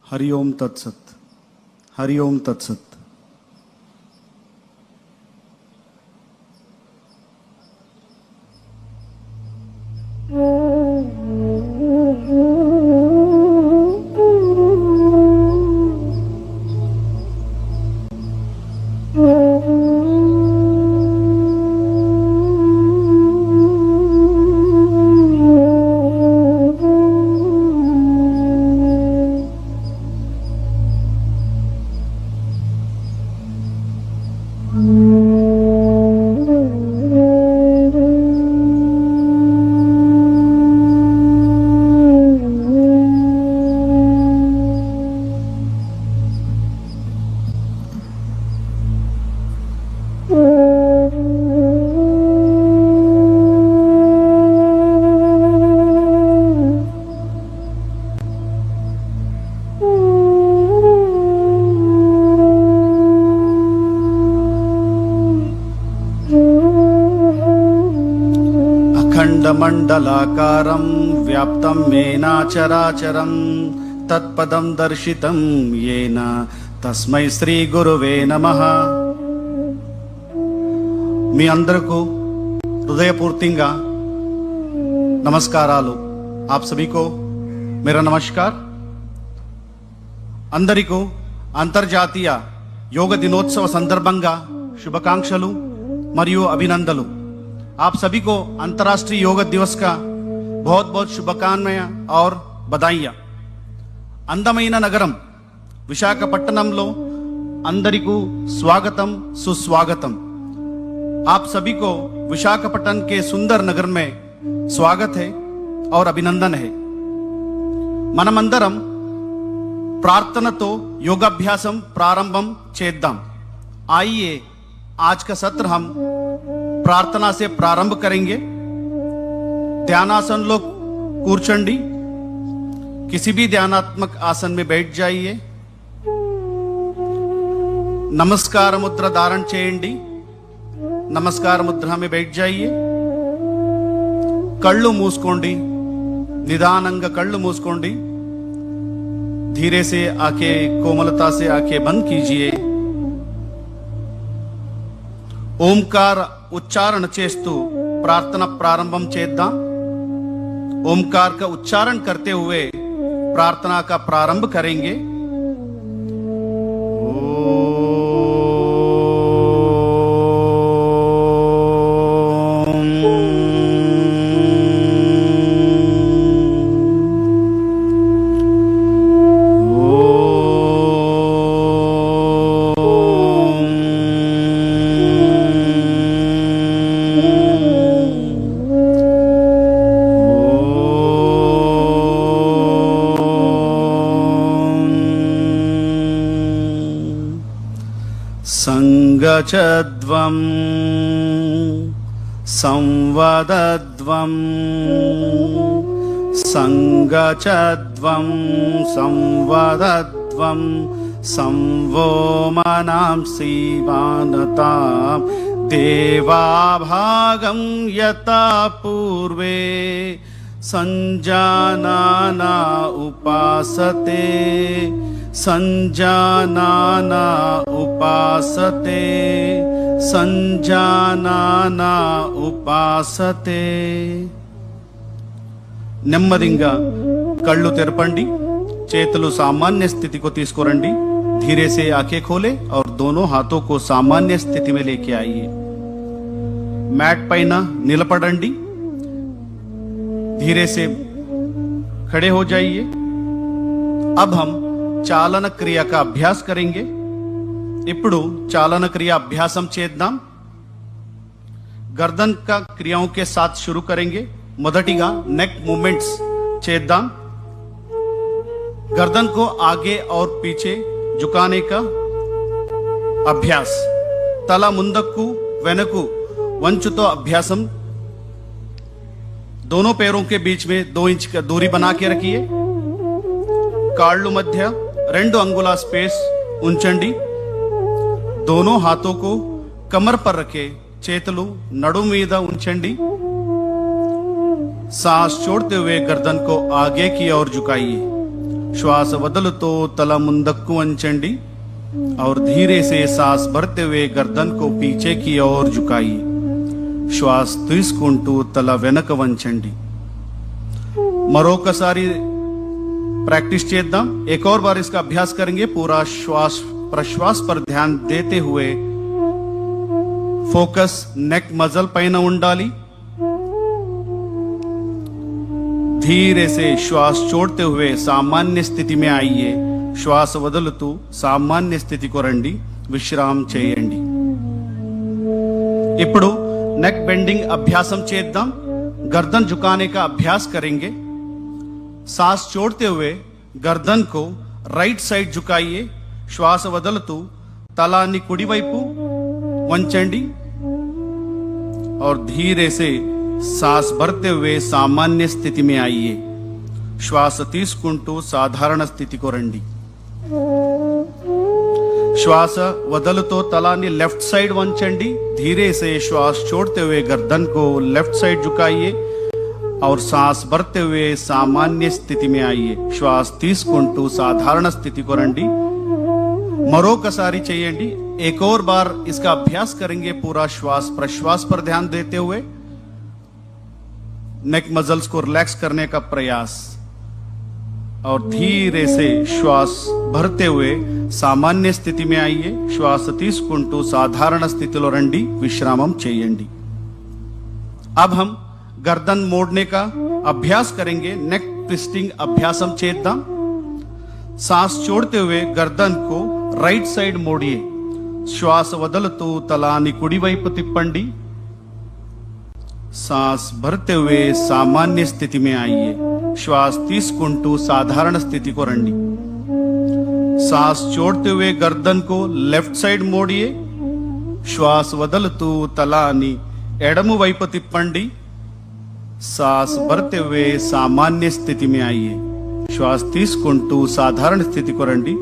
Hari Om तत्सत, हरि ओम तत्सत। मंडलाकारं व्याप्तं येन चराचरं तत्पदं दर्शितं येन तस्मै श्री गुरुवे नमः। మీ అందరకు హృదయపూర్తిగా నమస్కారాలు। आप सभी को मेरा नमस्कार। అందరికీ అంతర్జాతీయ యోగ దినోత్సవ సందర్భంగా శుభాకాంక్షలు మరియు అభినందనలు। आप सभी को अंतर्राष्ट्रीय योग दिवस का बहुत बहुत शुभकामनाएं और बधाइयां। అందమైన నగరం విశాఖపట్నంలో అందరికీ स्वागतम सुस्वागतम। आप सभी को विशाखापट्टनम के सुंदर नगर में स्वागत है और अभिनंदन है। మనమందరం ప్రార్థనతో యోగాభ్యాసం ప్రారంభం చేద్దాం. आइए आज का सत्र हम प्रार्थना से प्रारंभ करेंगे. ध्यानासन लो కూర్చోండి. किसी भी ध्यानात्मक आसन में बैठ जाइए. नमस्कार मुद्रा धारण చేయండి. नमस्कार मुद्रा में बैठ जाइए. కళ్ళు మూసుకోండి. నిదానంగా కళ్ళు మూసుకోండి. धीरे से आंखें कोमलता से आंखें बंद कीजिए. ओमकार उच्चारण చేస్తూ प्रार्थना प्रारंभम చేద్దాం. ओमकार का उच्चारण करते हुए प्रार्थना का प्रारंभ करेंगे. संगचद्वं संवदद्वं संगचद्वं संवदद्वं संवो मनांसि वानतां देवाभागं यथा पूर्वे संजानाना उपासते संजानाना उपासते संजानाना उपासते. నెమ్మదిగా కళ్ళు తెరపండి. చేతులు सामान्य स्थिति को తీసుకురండి. धीरे से आंखें खोले और दोनों हाथों को सामान्य स्थिति में लेके आइए. मैट పైన నిలబడండి. धीरे से खड़े हो जाइए. अब हम चालन क्रिया का अभ्यास करेंगे. ఇప్పుడు चालन क्रिया अभ्यासम చేద్దాం. गर्दन का क्रियाओं के साथ शुरू करेंगे. మొదటిగా नेक मूवमेंट्स చేద్దాం. गर्दन को आगे और पीछे झुकाने का अभ्यास. తల ముందుకు వెనక్కు వంచుతో अभ्यासम. दोनों पैरों के बीच में 2 इंच का दूरी बना के रखिए. కాళ్ళు మధ్య 2 अंगुला स्पेस ఉంచండి. दोनों हाथों को कमर पर रखे. చేతులు నడుము మీద ఉంచండి. सांस छोड़ते हुए गर्दन को आगे की ओर झुकाइए. श्वास వదులుతో తల ముందుకు వంచండి और धीरे से सांस भरते हुए गर्दन को पीछे की ओर झुकाइए. श्वास తీసుకుంటూ తల వెనక వంచండి. మరొకసారి प्रैक्टिस చేద్దాం. एक और बार इसका अभ्यास करेंगे. पूरा श्वास प्रश्वास पर ध्यान देते हुए फोकस नेक मसल పైన ఉండాలి. धीरे से श्वास छोड़ते हुए सामान्य स्थिति में आइए. श्वास వదులుతూ सामान्य स्थिति को రండి. విశ్రామ చేయండి. ఇప్పుడు नेक बेंडिंग अभ्यासम చేద్దాం. गर्दन झुकाने का अभ्यास करेंगे. सांस छोड़ते हुए गर्दन को राइट साइड झुकाइए. श्वास వదులుతూ తలాన్ని కుడివైపు వంచండి और धीरे से सांस भरते हुए सामान्य स्थिति में आइए. श्वास తీసుకుంటూ సాధారణ స్థితికి రండి. श्वास వదులుతో తలాన్ని लेफ्ट साइड వంచండి. धीरे से श्वास छोड़ते हुए गर्दन को लेफ्ट साइड झुकाइए और सांस भरते हुए सामान्य स्थिति में आइए. श्वास తీసుకుంటూ సాధారణ స్థితికి రండి. మరొకసారి చేయండి. एक और बार इसका अभ्यास करेंगे. पूरा श्वास प्रश्वास पर ध्यान देते हुए नेक मसल्स को रिलैक्स करने का प्रयास और धीरे से श्वास भरते हुए सामान्य स्थिति में आइए. श्वास తీసుకుంటూ సాధారణ స్థితిలో రండి. విశ్రామం చేయండి. अब हम गर्दन मोड़ने का अभ्यास करेंगे. नेक ट्विस्टिंग अभ्यासम చేద్దాం. सांस छोड़ते हुए गर्दन को राइट साइड मोड़िए. श्वास వదులుతూ తలాన్ని కుడివైపు తిప్పండి. सांस भरते हुए सामान्य स्थिति में आइए. श्वास తీసుకుంటూ సాధారణ స్థితికి రండి. सांस छोड़ते हुए गर्दन को लेफ्ट साइड मोड़िए श्वास వదులుతూ తలాని ఎడమ వైపు తిప్పండి सांस भरते हुए सामान्य स्थिति में आइए श्वास తీసుకుంటూ साधारण स्थिति को రండి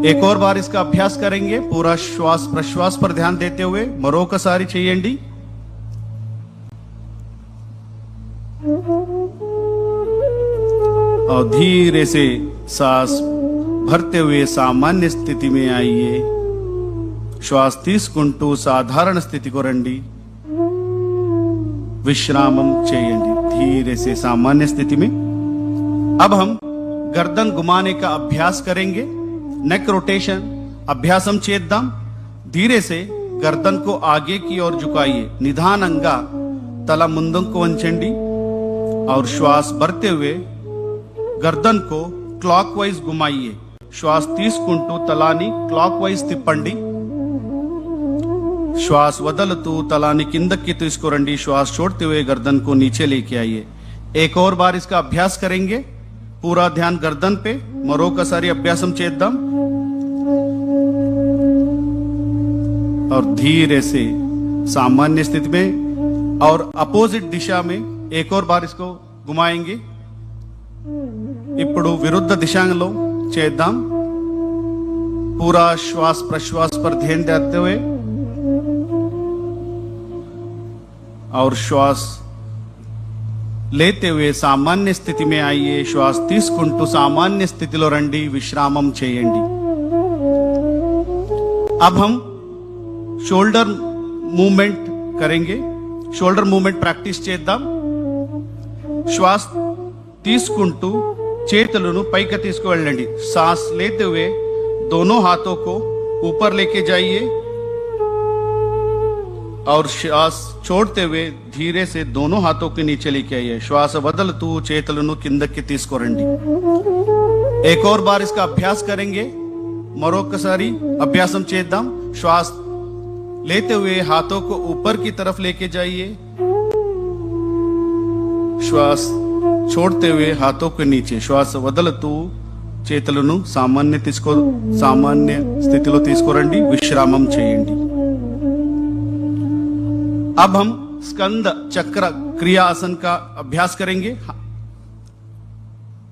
एक और बार इसका अभ्यास करेंगे पूरा श्वास प्रश्वास पर ध्यान देते हुए మరొకసారి చేయండి और धीरे से सांस भरते हुए सामान्य स्थिति में आइए श्वास తీసుకుంటూ साधारण स्थिति को రండి विश्रामम చేయండి धीरे से सामान्य स्थिति में अब हम गर्दन घुमाने का अभ्यास करेंगे नेक रोटेशन अभ्यासम చేద్దాం धीरे से गर्दन को आगे की ओर झुकाइए निधाనంగా తల ముందుకు వంచండి और श्वास भरते हुए गर्दन को क्लॉकवाइज घुमाइए श्वास తీసుకుంటూ తలాని క్లాక్వైజ్ తిప్పండి श्वास వదులుతూ తలాని కిందకి తీసుకురండి श्वास छोड़ते हुए गर्दन को नीचे लेके आइए एक और बार इसका अभ्यास करेंगे पूरा ध्यान गर्दन पे మరొకసారి అభ్యాసం చేద్దాం और धीरे से सामान्य स्थिति में और अपोजिट दिशा में एक और बार इसको घुमाएंगे ఇప్పుడు विरुद्ध दिशाలో చేద్దాం पूरा श्वास प्रश्वास पर ध्यान देते हुए और श्वास लेते हुए सामान्य स्थिति में आइए श्वास తీసుకుంటూ सामान्य स्थितिలో రండి విశ్రామం చేయండి अब हम शोल्डर मूवमेंट करेंगे शोल्डर मूवमेंट प्रैक्टिस చేద్దాం श्वास తీసుకుంటూ చేతులను పైకి తీసుకువెళ్ళండి सांस लेते हुए दोनों हाथों को ऊपर लेके जाइए और श्वास छोड़ते हुए धीरे से दोनों हाथों के नीचे लेके आइए श्वास వదులుతూ చేతులను కిందకి తీసుకురండి एक और बार इसका अभ्यास करेंगे మరొకసారి అభ్యాసం చేద్దాం श्वास लेते हुए हाथों को ऊपर की तरफ लेके जाइए श्वास छोड़ते हुए हाथों के नीचे श्वास వదులుతూ చేతులను సామాన్య స్థితిలో తీసుకురండి విశ్రామం చేయండి अब हम स्कंद चक्र क्रिया आसन का अभ्यास करेंगे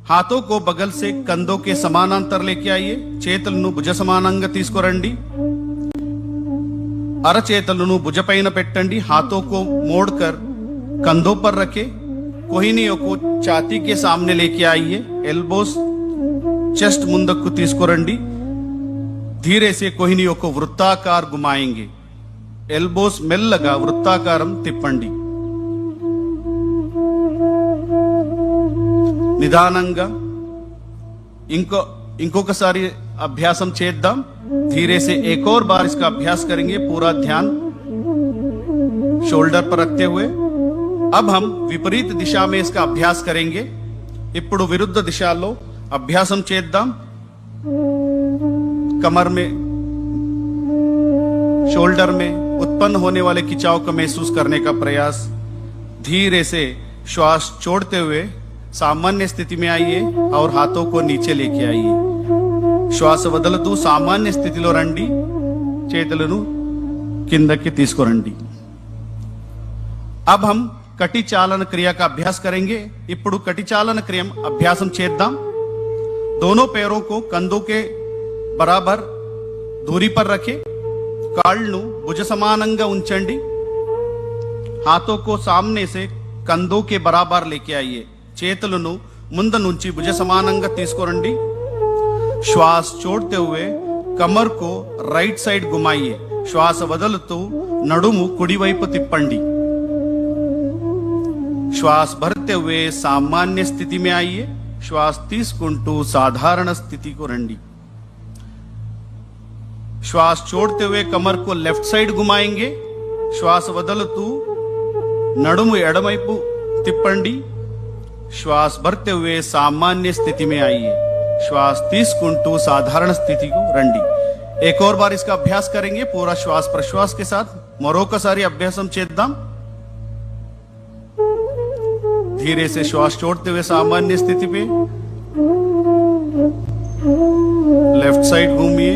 हाथों को बगल से कंधों के समानांतर लेके आइए చేతులను భుజ సమానంగా తీసుకురండి అరచేతులను భుజపైన పెట్టండి हाथों को मोड़कर कंधों पर रखें कोहिनियों को छाती के सामने लेके आइए एल्बोस चेस्ट ముందుకు తీసుకురండి धीरे से कोहिनियों को वृत्ताकार घुमाएंगे एल्बोस మెల్లగా వృత్తాకారం తిప్పండి నిదానంగా ఇంకొకసారి అభ్యాసం చేద్దాం धीरे से एक और बार इसका अभ्यास करेंगे पूरा ध्यान शोल्डर पर रखते हुए अब हम विपरीत दिशा में इसका अभ्यास करेंगे ఇప్పుడు విరుద్ధ దిశలో అభ్యాసం చేద్దాం कमर में शोल्डर में उत्पन्न होने वाले खिंचाव को महसूस करने का प्रयास धीरे से श्वास छोड़ते हुए सामान्य स्थिति में आइए और हाथों को नीचे लेके आइए श्वास వదులుతూ सामान्य స్థితిలో రండి చేతులను కిందకి తీసుకురండి अब हम कटी चालन क्रिया का अभ्यास करेंगे ఇప్పుడు कटी चालन क्रिया अभ्यासम చేద్దాం दोनों पैरों को कंधों के बराबर दूरी पर रखें కాళ్ళను భుజ సమానంగా ఉంచండి हाथों को सामने से कंधों के बराबर लेके आइए చేతులను ముందు నుంచి భుజ సమానంగా తీసుకురండి श्वास छोड़ते हुए कमर को राइट साइड घुमाइए श्वास వదులుతూ నడుము కుడి వైపు తిప్పండి श्वास भरते हुए सामान्य स्थिति में आइए श्वास తీసుకుంటూ साधारण स्थिति को రండి श्वास छोड़ते हुए कमर को लेफ्ट साइड घुमाएंगे श्वास వదులుతూ నడుము ఎడమవైపు తిప్పండి श्वास भरते हुए सामान्य स्थिति में आइए श्वास తీసుకుంటూ साधारण स्थिति को రండి एक और बार इसका अभ्यास करेंगे पूरा श्वास प्रश्वास के साथ మరొకసారి అభ్యాసం చేద్దాం धीरे से श्वास छोड़ते हुए सामान्य स्थिति पे లెఫ్ట్ సైడ్ घूमिए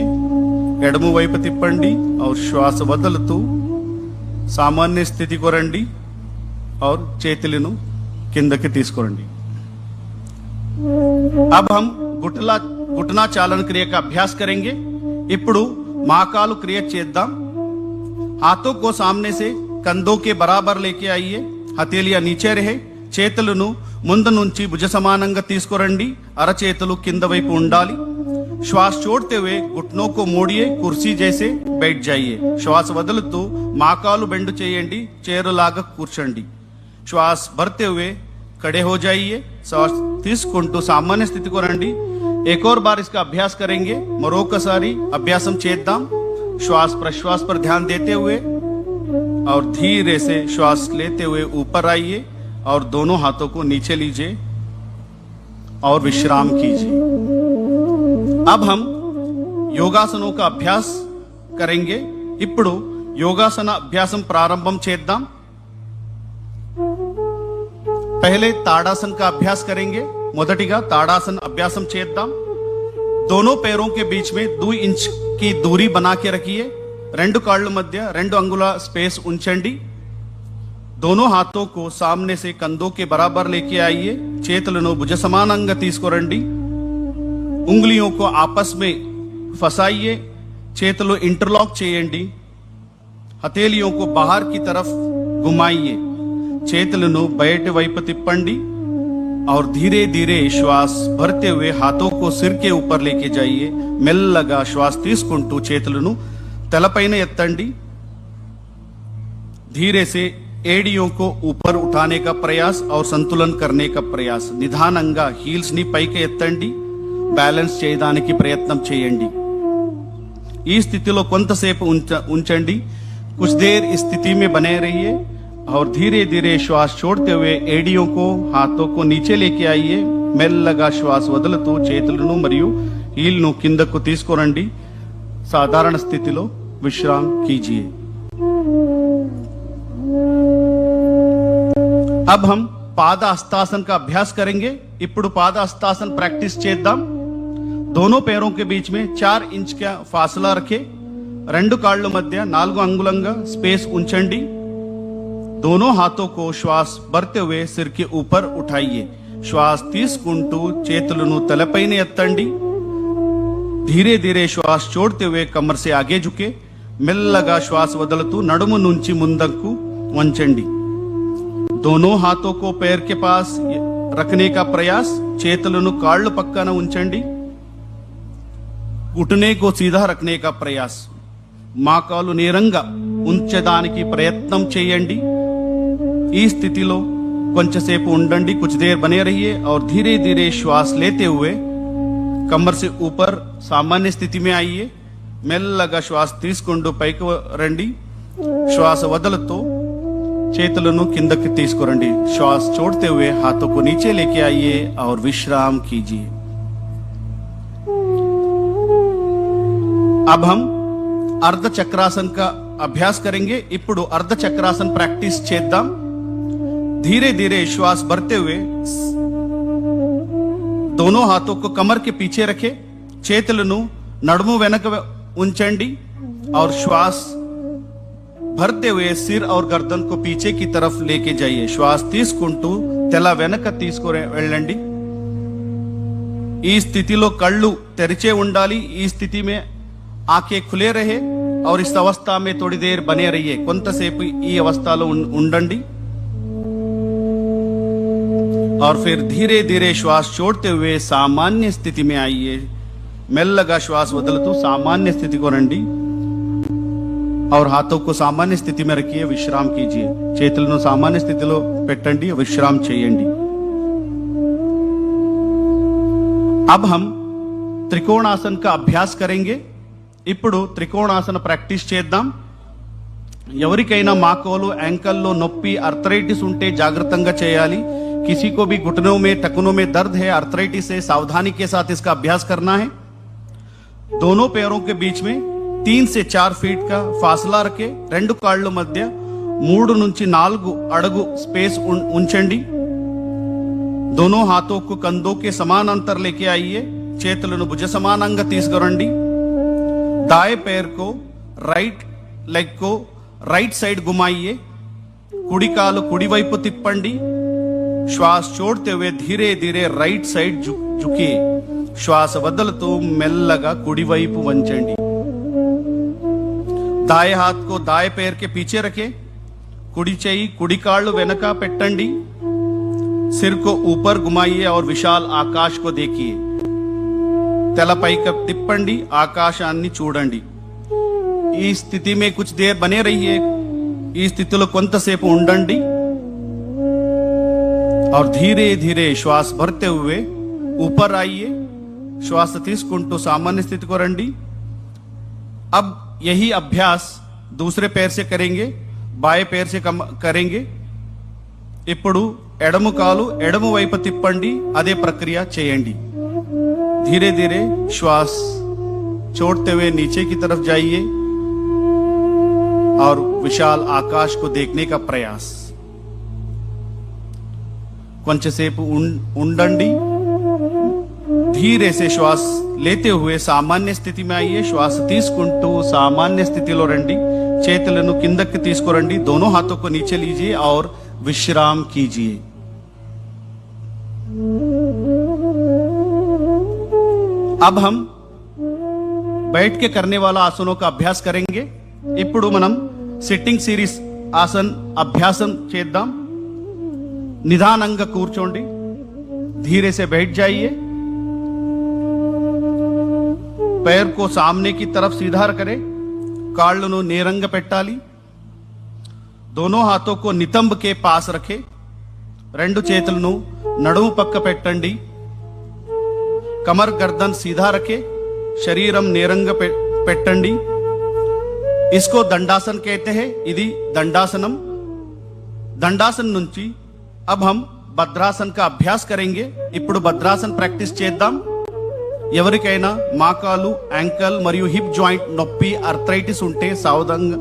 ఎడమ వైపు తిప్పండి और శ్వాస వదులుతూ సామాన్య స్థితికి రండి और చేతులను కిందకి తీసుకురండి. अब हम घुटना चालन क्रिया का अभ्यास करेंगे. ఇప్పుడు महाकाल क्रिया చేద్దాం. हाथों को सामने से कंधों के बराबर लेके आइए. हथेलियां नीचे रहे. చేతులను ముందు నుంచి భుజ సమానంగా తీసుకురండి. అరచేతులు కింద వైపు ఉండాలి. श्वास छोड़ते हुए घुटनों को मोड़िए. कुर्सी जैसे बैठ जाइए. श्वास వదులుతూ మోకాలు బెండు చేయండి. చేరులాగా కూర్చోండి. श्वास भरते हुए खड़े हो जाइए. श्वास తీసుకుంటూ సామాన్య స్థితికి రండి. एक और बार इसका अभ्यास करेंगे. మరొకసారి అభ్యాసం చేద్దాం. श्वास प्रश्वास पर ध्यान देते हुए और धीरे से श्वास लेते हुए ऊपर आइए और दोनों हाथों को नीचे लीजिए और विश्राम कीजिए. अब हम योगासनों का अभ्यास करेंगे. ఇప్పుడు యోగాసన అభ్యాసం ప్రారంభం చేద్దాం. पहले ताड़ासन का अभ्यास करेंगे. మొదటిగా ताड़ासन अभ्यासम చేద్దాం. दोनों पैरों के बीच में 2 इंच की दूरी बना के रखिए. రెండు కాళ్ళ మధ్య 2 అంగుళ స్పేస్ ఉంచండి. दोनों हाथों को सामने से कंधों के बराबर लेके आइए. చేతులను భుజ సమానంగా తీసుకురండి. उंगलियों को आपस में फंसाइए. చేతులు इंटरलॉक చేయండి. हथेलियों को बाहर की तरफ घुमाइए. చేతులను బయటి వైపు తిప్పండి और धीरे धीरे श्वास भरते हुए हाथों को सिर के ऊपर लेके जाइए. మెల్లగా श्वास తీసుకుంటూ చేతులను తలపైన ఎత్తండి. धीरे से एड़ियों को ऊपर उठाने का प्रयास और संतुलन करने का प्रयास. నిదానంగా హీల్స్ ని పైకి ఎత్తండి. బ్యాలెన్స్ చేయడానికి ప్రయత్నం చేయండి. ఈ స్థితిలో కొంతసేపు ఉంచండి. कुछ देर इस स्थिति में बने रहिए और धीरे धीरे श्वास छोड़ते हुए एड़ियों को हाथों को नीचे लेके आइए. మెల్లగా శ్వాస వదులుతూ చేతులను మరియు హీల్ను కిందకు తీసుకురండి. సాధారణ స్థితిలో విశ్రామ్ कीजिए. अब हम पाद हस्तासन का अभ्यास करेंगे. ఇప్పుడు पाद हस्तासन प्रैक्टिस చేద్దాం. दोनों पैरों के बीच में 4 इंच का फासला रखें. రెండు కాళ్ళ మధ్య 4 అంగుళంగా స్పేస్ ఉంచండి. दोनों हाथों को श्वास भरते हुए सिर के ऊपर उठाइए. श्वास తీసుకుంటూ చేతులను తలపైన ఎత్తండి. धीरे धीरे श्वास छोड़ते हुए कमर से आगे झुके. మెల్లగా శ్వాస వదులుతూ నడుము నుంచి ముందుకు వంచండి. दोनों हाथों को पैर के पास रखने का प्रयास. చేతులను కాళ్ళు పక్కన ఉంచండి. घुटने को सीधा रखने का प्रयास. మోకాలు నేరంగా ఉంచడానికి ప్రయత్నం చేయండి. ఈ స్థితిలో కొంచెంసేపు ఉండండి. कुछ देर बने रहिए और धीरे धीरे श्वास लेते हुए कमर से ऊपर सामान्य स्थिति में आइए. మెల్లగా శ్వాస తీసుకుంటూ పైకి రండి. శ్వాస వదులుతూ చేతులను కిందకి తీసుకురండి. श्वास छोड़ते हुए हाथों को नीचे लेके आइए और विश्राम कीजिए. अब हम अर्ध चक्रासन का अभ्यास करेंगे. ఇప్పుడు अर्ध चक्रासन प्रैक्टिस చేద్దాం. धीरे धीरे श्वास भरते हुए दोनों हाथों को कमर के पीछे रखें. చేతులను నడుము వెనక ఉంచండి और श्वास भरते हुए सिर और गर्दन को पीछे की तरफ लेके जाइए. श्वास తీసుకుంటూ తల వెనక తీసుకొని వెళ్ళండి. ఈ స్థితిలో కళ్ళు తెరిచే ఉండాలి. ఈ స్థితి में आंखें खुले रहे और इस अवस्था में थोड़ी देर बने रहिए. కొంతసేపు ఈ అవస్థలో ఉండండి और फिर धीरे धीरे श्वास छोड़ते हुए सामान्य स्थिति में आइए. మెల్లగా శ్వాస వదులుతూ सामान्य स्थिति को రండి और हाथों को सामान्य स्थिति में रखिए. विश्राम कीजिए. చేతులను सामान्य స్థితిలో పెట్టండి. విశ్రాम చేయండి. अब हम त्रिकोणासन का अभ्यास करेंगे. ఇప్పుడు త్రికోణాసన ప్రాక్టీస్ చేద్దాం. ఎవరికైనా మోకాలు యాంకల్లో నొప్పి ఆర్థరైటిస్ ఉంటే జాగ్రత్తగా చేయాలి. किसी को भी घुटनों में टखनों में दर्द है, आर्थराइटिस है, सावधानी के साथ इसका अभ्यास करना है. दोनों पैरों के बीच में 3 से 4 फीट का फासला रखे. రెండు కాళ్ళ మధ్య 3 నుంచి 4 అడుగు స్పేస్ ఉంచండి. दोनों हाथों को कंधों के समान अंतर लेके आइए. చేతులను భుజ సమానంగా తీసుకురండి. दाएं पैर को राइट लेग को राइट साइड घुमाइए. कुड़ी कालु कुड़ी వైపు తిప్పండి. శ్వాస छोड़ते हुए धीरे धीरे राइट साइड झुकिए. శ్వాస వదులుతూ మెల్లగా కుడి వైపు వంచండి. दाएं हाथ को दाएं पैर के पीछे रखें. कुड़ी చెయ్యి కుడి కాళ్ళు వెనక పెట్టండి. सिर को ऊपर घुमाइए और विशाल आकाश को देखिए. తల పైకి తిప్పండి, ఆకాశాన్ని చూడండి. ఈ స్థితి में कुछ देर बने रहिए. ఈ స్థితిలో కొంతసేపు ఉండండి. और धीरे धीरे श्वास भरते हुए ऊपर आइए. श्वास తీసుకుంటూ सामान्य स्थिति को రండి. अब यही अभ्यास दूसरे पैर से करेंगे, बाएं पैर से करेंगे. ఇప్పుడు ఎడమ కాలు ఎడమ వైపు తిప్పండి. అదే ప్రక్రియ చేయండి. धीरे धीरे श्वास छोड़ते हुए नीचे की तरफ जाइए और विशाल आकाश को देखने का प्रयास. కొంచెంసేపు ఉండండి. धीरे से श्वास लेते हुए सामान्य स्थिति में आइए. श्वास తీసుకుంటూ सामान्य स्थितिలో రండి. చేతులను కిందకి తీసుకురండి. दोनों हाथों को नीचे लीजिए और विश्राम कीजिए. अब हम बैठ के करने वाला आसनों का अभ्यास करेंगे. ఇప్పుడు మనం సిట్టింగ్ సిరీస్ ఆసన్ అభ్యాసం చేద్దాం. నిదానంగా కూర్చోండి. धीरे से बैठ जाइए. पैर को सामने की तरफ सीधा करें. కాళ్ళను నేరంగా పెట్టాలి. दोनों हाथों को नितंब के पास रखें. రెండు చేతులను నడుము పక్క పెట్టండి. कमर गर्दन सीधा रखे. शरीरम నేరంగా పెట్టండి. इसको दंडासन कहते हैं. ఇది దండాసనం. దండాసన నుంచి अब हम భద్రాసన్ का अभ्यास करेंगे. ఇప్పుడు భద్రాసన్ ప్రాక్టీస్ చేద్దాం. ఎవరికైనా మోకాలు, యాంకల్ మరియు హిప్ జాయింట్ నొప్పి, ఆర్థరైటిస్ ఉంటే సావధానంగా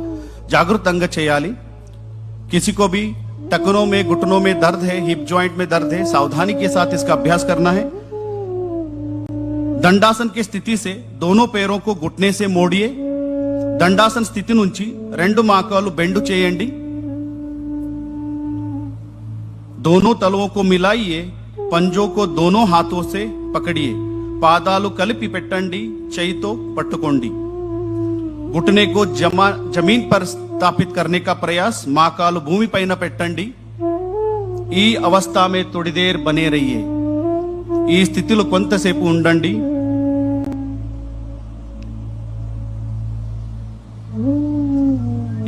జాగృతంగా చేయాలి. किसी को भी टखनों में घुटनों में दर्द है, हिप जॉइंट में दर्द है, सावधानी के साथ इसका अभ्यास करना है. దండాసన్ की स्थिति से दोनों पैरों को घुटने से मोड़िए. దండాసన్ స్థితి నుంచి రెండు మోకాలు బెండు చేయండి. दोनों तलवों को मिलाइए. पंजों को दोनों हाथों से पकड़िए. పాదాలు కలిపి పెట్టండి. చేయితో పట్టుకోండి. घुटने को जमीन पर स्थापित करने का प्रयास. మోకాలు భూమి పైన పెట్టండి. ఈ अवस्था में थोड़ी देर बने रहिए. ఈ స్థితిలో కొంతసేపు ఉండండి.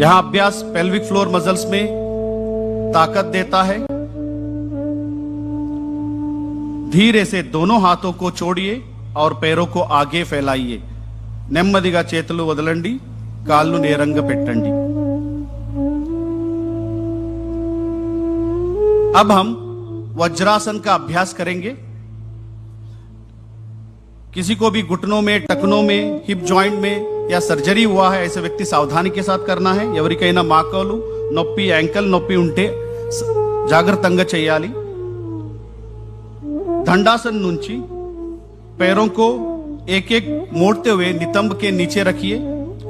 यहां अभ्यास पेल्विक फ्लोर मसल्स में ताकत देता है. धीरे से दोनों हाथों को छोड़िए और पैरों को आगे फैलाइए. నెమ్మదిగా చేతులు వదలండి. కాళ్ళు నేరంగా పెట్టండి. अब हम वज्रासन का अभ्यास करेंगे. किसी को भी घुटनों में, टखनों में, हिप जॉइंट में या सर्जरी हुआ है, ऐसे व्यक्ति सावधानी के साथ करना है. ఎవరికైనా మోకాలు నొప్పి, యాంకల్ నొప్పి ఉంటే జాగ్రత్తగా చేయాలి. దండాसन నుంచి पैरों को एक एक मोड़ते हुए नितंब के नीचे रखिए.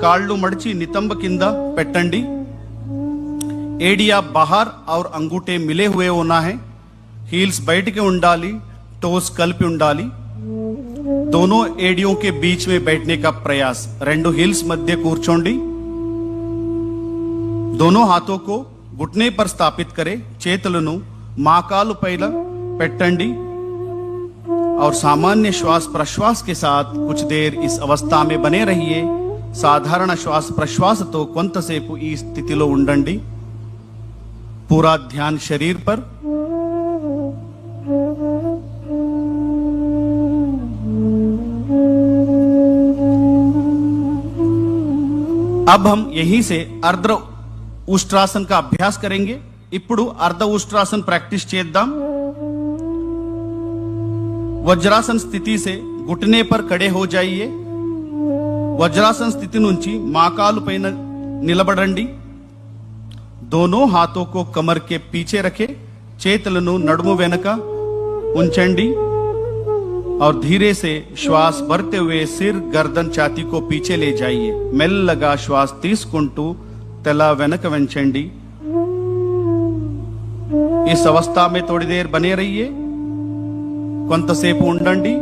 కాళ్ళు మడిచి నితంబ కింద పెట్టండి. एडिया बाहर और अंगूठे मिले हुए होना है. हील्स बैठ के ఉండాలి. टोस కలిపి ఉండాలి. दोनों एडियों के बीच में बैठने का प्रयास. రెండు हील्स मध्य కూర్చోండి. दोनों हाथों को घुटने पर स्थापित करें. చేతులను మోకాలు పైన పెట్టండి. और सामान्य श्वास प्रश्वास के साथ कुछ देर इस अवस्था में बने रहिए. సాధారణ శ్వాస ప్రశ్వాసతో కొంతసేపు ఈ స్థితిలో ఉండండి. पूरा ध्यान शरीर पर. अब हम यहीं से अर्ध उष्ट्रासन का अभ्यास करेंगे. ఇప్పుడు अर्ध उष्ट्रासन प्रैक्टिस చేద్దాం. वज्रासन स्थिति से घुटने पर खड़े हो जाइए. वज्रासन स्थिति నుంచి మోకాలు పైన నిలబడండి. दोनों हाथों को कमर के पीछे रखें. చేతులను నడుము వెనక ఉంచండి. और धीरे से श्वास भरते हुए सिर गर्दन छाती को पीछे ले जाइए మెల్లగా శ్వాస తీసుకుంటూ तला వెనక వెంచండి इस अवस्था में थोड़ी देर बने रहिए కొంతసేపు ఉండండి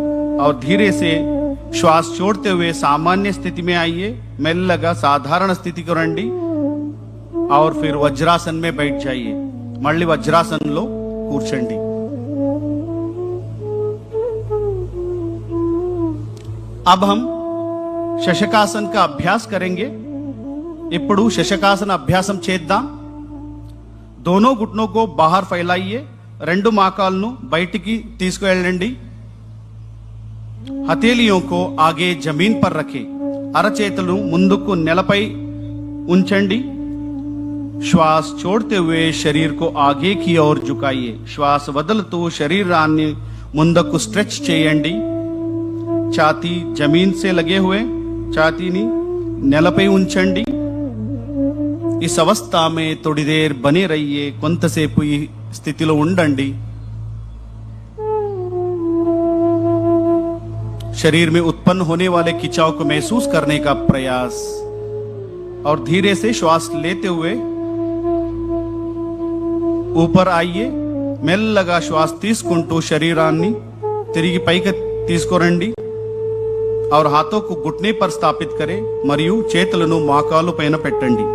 और धीरे से श्वास छोड़ते हुए सामान्य स्थिति में आइए మెల్లగా साधारण स्थिति को రండి और फिर वज्रासन में बैठ जाइए మళ్ళీ వజ్రాసనంలో కూర్చోండి अब हम శశకాసన్ का अभ्यास करेंगे ఇప్పుడు శశకాసన అభ్యాసం చేద్దాం दोनों घुटनों को बाहर फैलाइए రెండు మోకాళ్ళను బయటికి తీసుకువెళ్ళండి हथेलियों को आगे जमीन पर रखें అరచేతులను ముందుకు నేలపై ఉంచండి श्वास छोड़ते हुए शरीर को आगे की ओर झुकाइए श्वास వదులుతూ శరీరాన్ని ముందుకు స్ట్రెచ్ చేయండి छाती जमीन से लगे हुए छातीनी नेलपై ఉంచండి इस अवस्था में थोड़ी देर बने रहिए కొంతసేపు ఈ స్థితిలో ఉండండి शरीर में उत्पन्न होने वाले खिंचाव को महसूस करने का प्रयास और धीरे से श्वास लेते हुए ऊपर आइए మెల్లగా శ్వాస తీసుకుంటూ శరీరాన్ని తిరిగి పైకి తీసుకురండి और हाथों को घुटने पर स्थापित करें మరియు చేతులను మోకాలు పైన పెట్టండి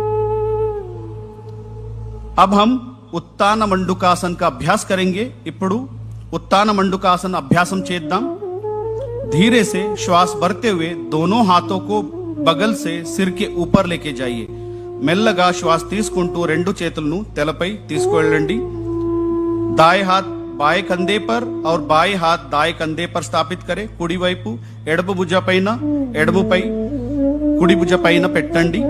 अब हम उत्तान मंडूकासन का अभ्यास करेंगे ఇప్పుడు उत्तान मंडूकासन अभ्यासम చేద్దాం धीरे से श्वास भरते हुए दोनों हाथों को बगल से सिर के ऊपर लेके जाइए మెల్లగా శ్వాస తీసుకుంటూ రెండు చేతులను తలపై తీసుకువెళ్ళండి दाएं हाथ बाएं कंधे पर और बाएं हाथ दाएं कंधे पर स्थापित करें కుడి వైపు ఎడమ భుజ పైన ఎడమపై కుడి భుజ పైన పెట్టండి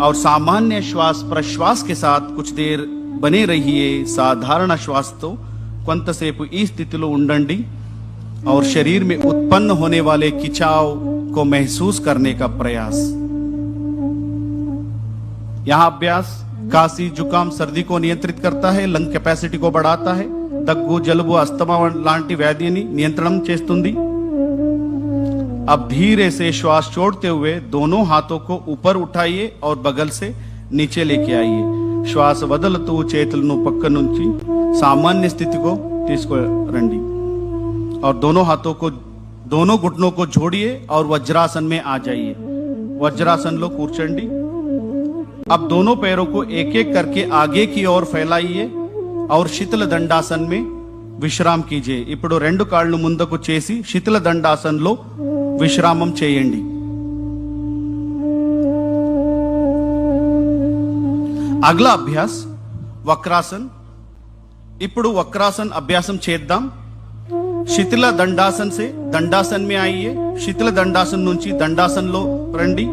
और सामान्य श्वास प्रश्वास के साथ कुछ देर बने रहिए साधारण श्वास तो కొంతసేపు ఈ స్థితిలో ఉండండి और शरीर में उत्पन्न होने वाले खिंचाव को महसूस करने का प्रयास यहां अभ्यास काशी जुकाम सर्दी को नियंत्रित करता है लंग कैपेसिटी को बढ़ाता है దగ్గు జలుబు అస్తమా లాంటి వ్యాధిని నియంత్రణం చేస్తుంది अब धीरे से श्वास छोड़ते हुए दोनों हाथों को ऊपर उठाइए और बगल से नीचे लेके आइए श्वास వదులుతూ చేతులను పక్క నుంచి सामान्य स्थिति को తీసుకురండి और दोनों हाथों को दोनों घुटनों को जोड़िए और वज्रासन में आ जाइए वज्रासन लो కూర్చోండి अब दोनों पैरों को एक एक करके आगे की ओर फैलाइए और शीतल दंडासन में విశ్రామం कीजिए ఇప్పుడు రెండు కాళ్ళు ముందుకు చేసి శీతల దండాసనలో విశ్రామం చేయండి అగలా అభ్యాస్ వక్రాసన్ ఇప్పుడు వక్రాసన్ అభ్యాసం చేద్దాం శీతల దండాసన్ से दंडासन में आइए శీతల దండాసన్ నుంచి దండాసనలో రండి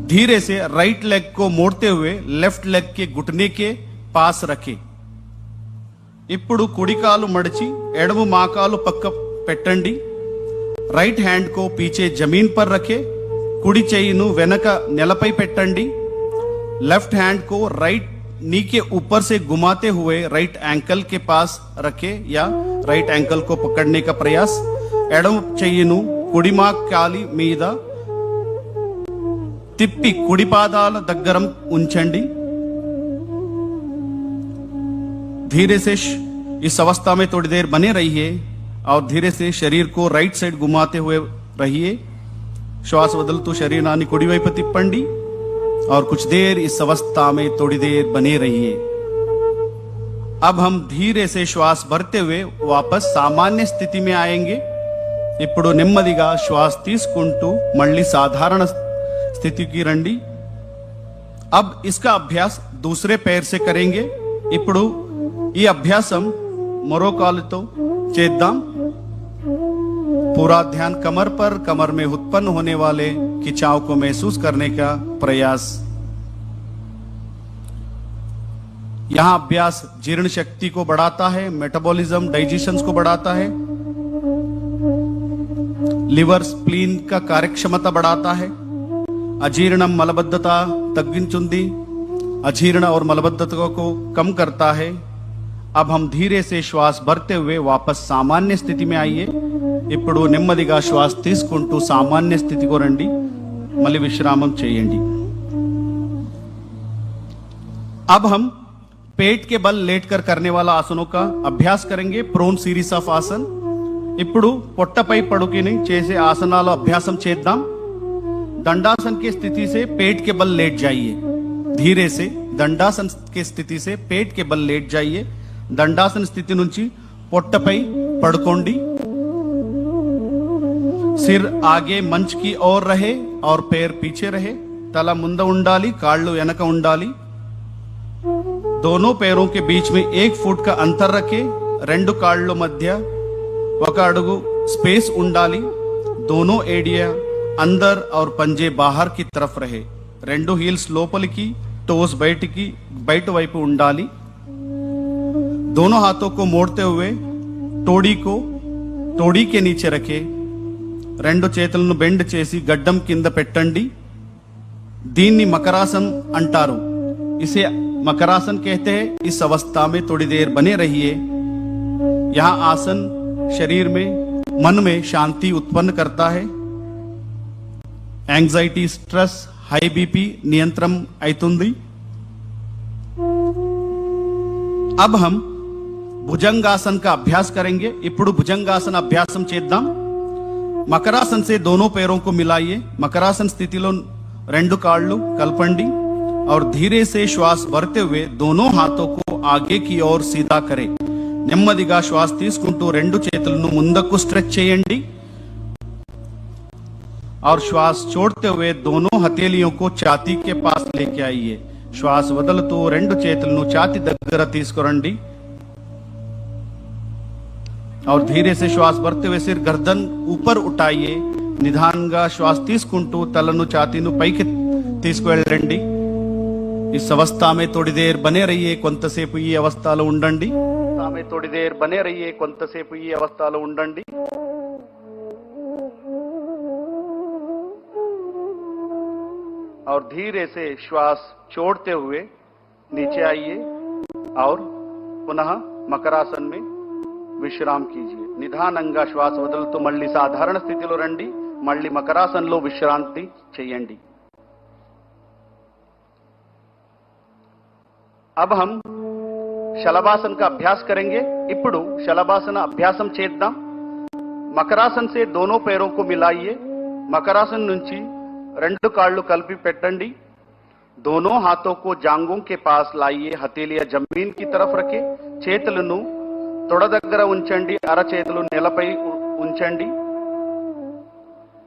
धीरे से राइट लेग को मोड़ते हुए लेफ्ट लेग के घुटने के पास रखें ఇప్పుడు కుడి కాలు మడిచి ఎడమ మోకాలు పక్క పెట్టండి राइट हैंड को पीछे जमीन पर रखें కుడి చెయ్యిను వెనక నేలపై పెట్టండి लेफ्ट हैंड को राइट नी के ऊपर से घुमाते हुए राइट एंकल के पास रखें या राइट एंकल को पकड़ने का प्रयास ఎడమ చెయ్యిను కుడి మోకాలి మీద తిప్పి కుడి పాదాల దగ్గర ఉంచండి धीरे से इस अवस्था में थोड़ी देर बने रहिए और धीरे से शरीर को राइट साइड घुमाते हुए रहिए श्वास వదులుతూ శరీరాన్ని కుడి వైపు తిప్పండి और कुछ देर इस अवस्था में थोड़ी देर बने रहिए अब हम धीरे से श्वास भरते हुए वापस सामान्य स्थिति में आएंगे ఇప్పుడు నెమ్మదిగా శ్వాస తీసుకుంటూ మళ్ళీ సాధారణ స్థితికి రండి अब इसका अभ्यास दूसरे पैर से करेंगे ఇప్పుడు ఈ అభ్యాసం మరో కాలుతో చేద్దాం पूरा ध्यान कमर पर कमर में उत्पन्न होने वाले खिंचाव को महसूस करने का प्रयास यहां अभ्यास जीर्ण शक्ति को बढ़ाता है मेटाबॉलिज्म डाइजेशन को बढ़ाता है लिवर स्प्लीन का कार्यक्षमता बढ़ाता है अजीर्णम मलबद्धता तग्गिंचुंदी अजीर्ण और मलबद्धता को कम करता है अब हम धीरे से श्वास भरते हुए वापस सामान्य स्थिति में आइए ఇప్పుడు నెమ్మదిగా శ్వాస తీసుకుంటూ సామాన్య స్థితికి రండి మళ్ళీ విశ్రామం చేయండి अब हम पेट के बल लेटकर करने वाला आसनों का अभ्यास करेंगे प्रोन सीरीज ऑफ आसन ఇప్పుడు పొట్టపై పడుకుని చేసే ఆసనాల అభ్యాసం చేద్దాం दंडासन की स्थिति से पेट के बल लेट जाइए धीरे से दंडासन की स्थिति से पेट के बल लेट जाइए दंडासन स्थिति నుంచి పొట్టపై పడుకోండి सिर आगे मंच की ओर रहे और पैर पीछे रहे तल ముంద ఉండాలి కాళ్ళు వెనక ఉండాలి दोनों पैरों के बीच में 1 फुट का अंतर रखें రెండు కాళ్ళ మధ్య ఒక అడుగు స్పేస్ ఉండాలి दोनों एडिया अंदर और पंजे बाहर की तरफ रहे రెండు హీల్స్ లోపలికి टोस బయట వైపు ఉండాలి दोनों हाथों को मोड़ते हुए तोड़ी के नीचे रखे రెండు చేతులను బెండ్ చేసి గడ్డం కింద పెట్టండి దీన్ని మకరాసన్ అంటారు इसे मकरासन कहते हैं इस अवस्था में थोड़ी देर बने रहिए यह आसन शरीर में मन में शांति उत्पन्न करता है एंजाइटी स्ट्रेस हाई बीपी नियंत्रण అవుతుంది अब हम भुजंगासन का अभ्यास करेंगे ఇప్పుడు భుజంగాసన అభ్యాసం చేద్దాం మకరాసన్ से दोनों पैरों को मिलाइए मकरासन स्थितिలో రెండు కాళ్ళు కలపండి और धीरे से श्वास भरते हुए दोनों हाथों को आगे की ओर सीधा करें నెమ్మదిగా శ్వాస తీసుకుంటూ రెండు చేతులను ముందుకు స్ట్రెచ్ చేయండి और श्वास छोड़ते हुए दोनों हथेलियों को छाती के पास लेके आइए श्वास వదులుతూ రెండు చేతులను ఛాతీ దగ్గర తీసుకురండి और धीरे से श्वास भरते हुए सिर गर्दन ऊपर उठाइए నిదానంగా శ్వాస తీసుకుంటూ తలను ఛాతీను పైకి తీసుకువెళ్ళండి इस अवस्था में थोड़ी देर बने रहिए కొంతసేపు ఈ అవస్థలో ఉండండి थोड़ी देर बने रहिए కొంతసేపు ఈ అవస్థలో ఉండండి और धीरे से श्वास छोड़ते हुए नीचे आइए और पुनः मकरासन में विश्राम कीजिए నిదానంగా శ్వాస వదులుతూ మళ్ళీ సాధారణ స్థితిలో రండి మళ్ళీ మకరాసన్లో విశ్రాంతి చేయండి अब हम शलभासन का अभ्यास करेंगे ఇప్పుడు शलभासन अभ्यासम చేద్దాం मकरासन से दोनों पैरों को मिलाइए मकरासन నుంచి రెండు కాళ్ళు కలిపి పెట్టండి दोनों हाथों को जांघों के पास लाइए हथेलियां जमीन की तरफ रखें చేతులను తొడ దగ్గర ఉంచండి అరచేతులు నేలపై ఉంచండి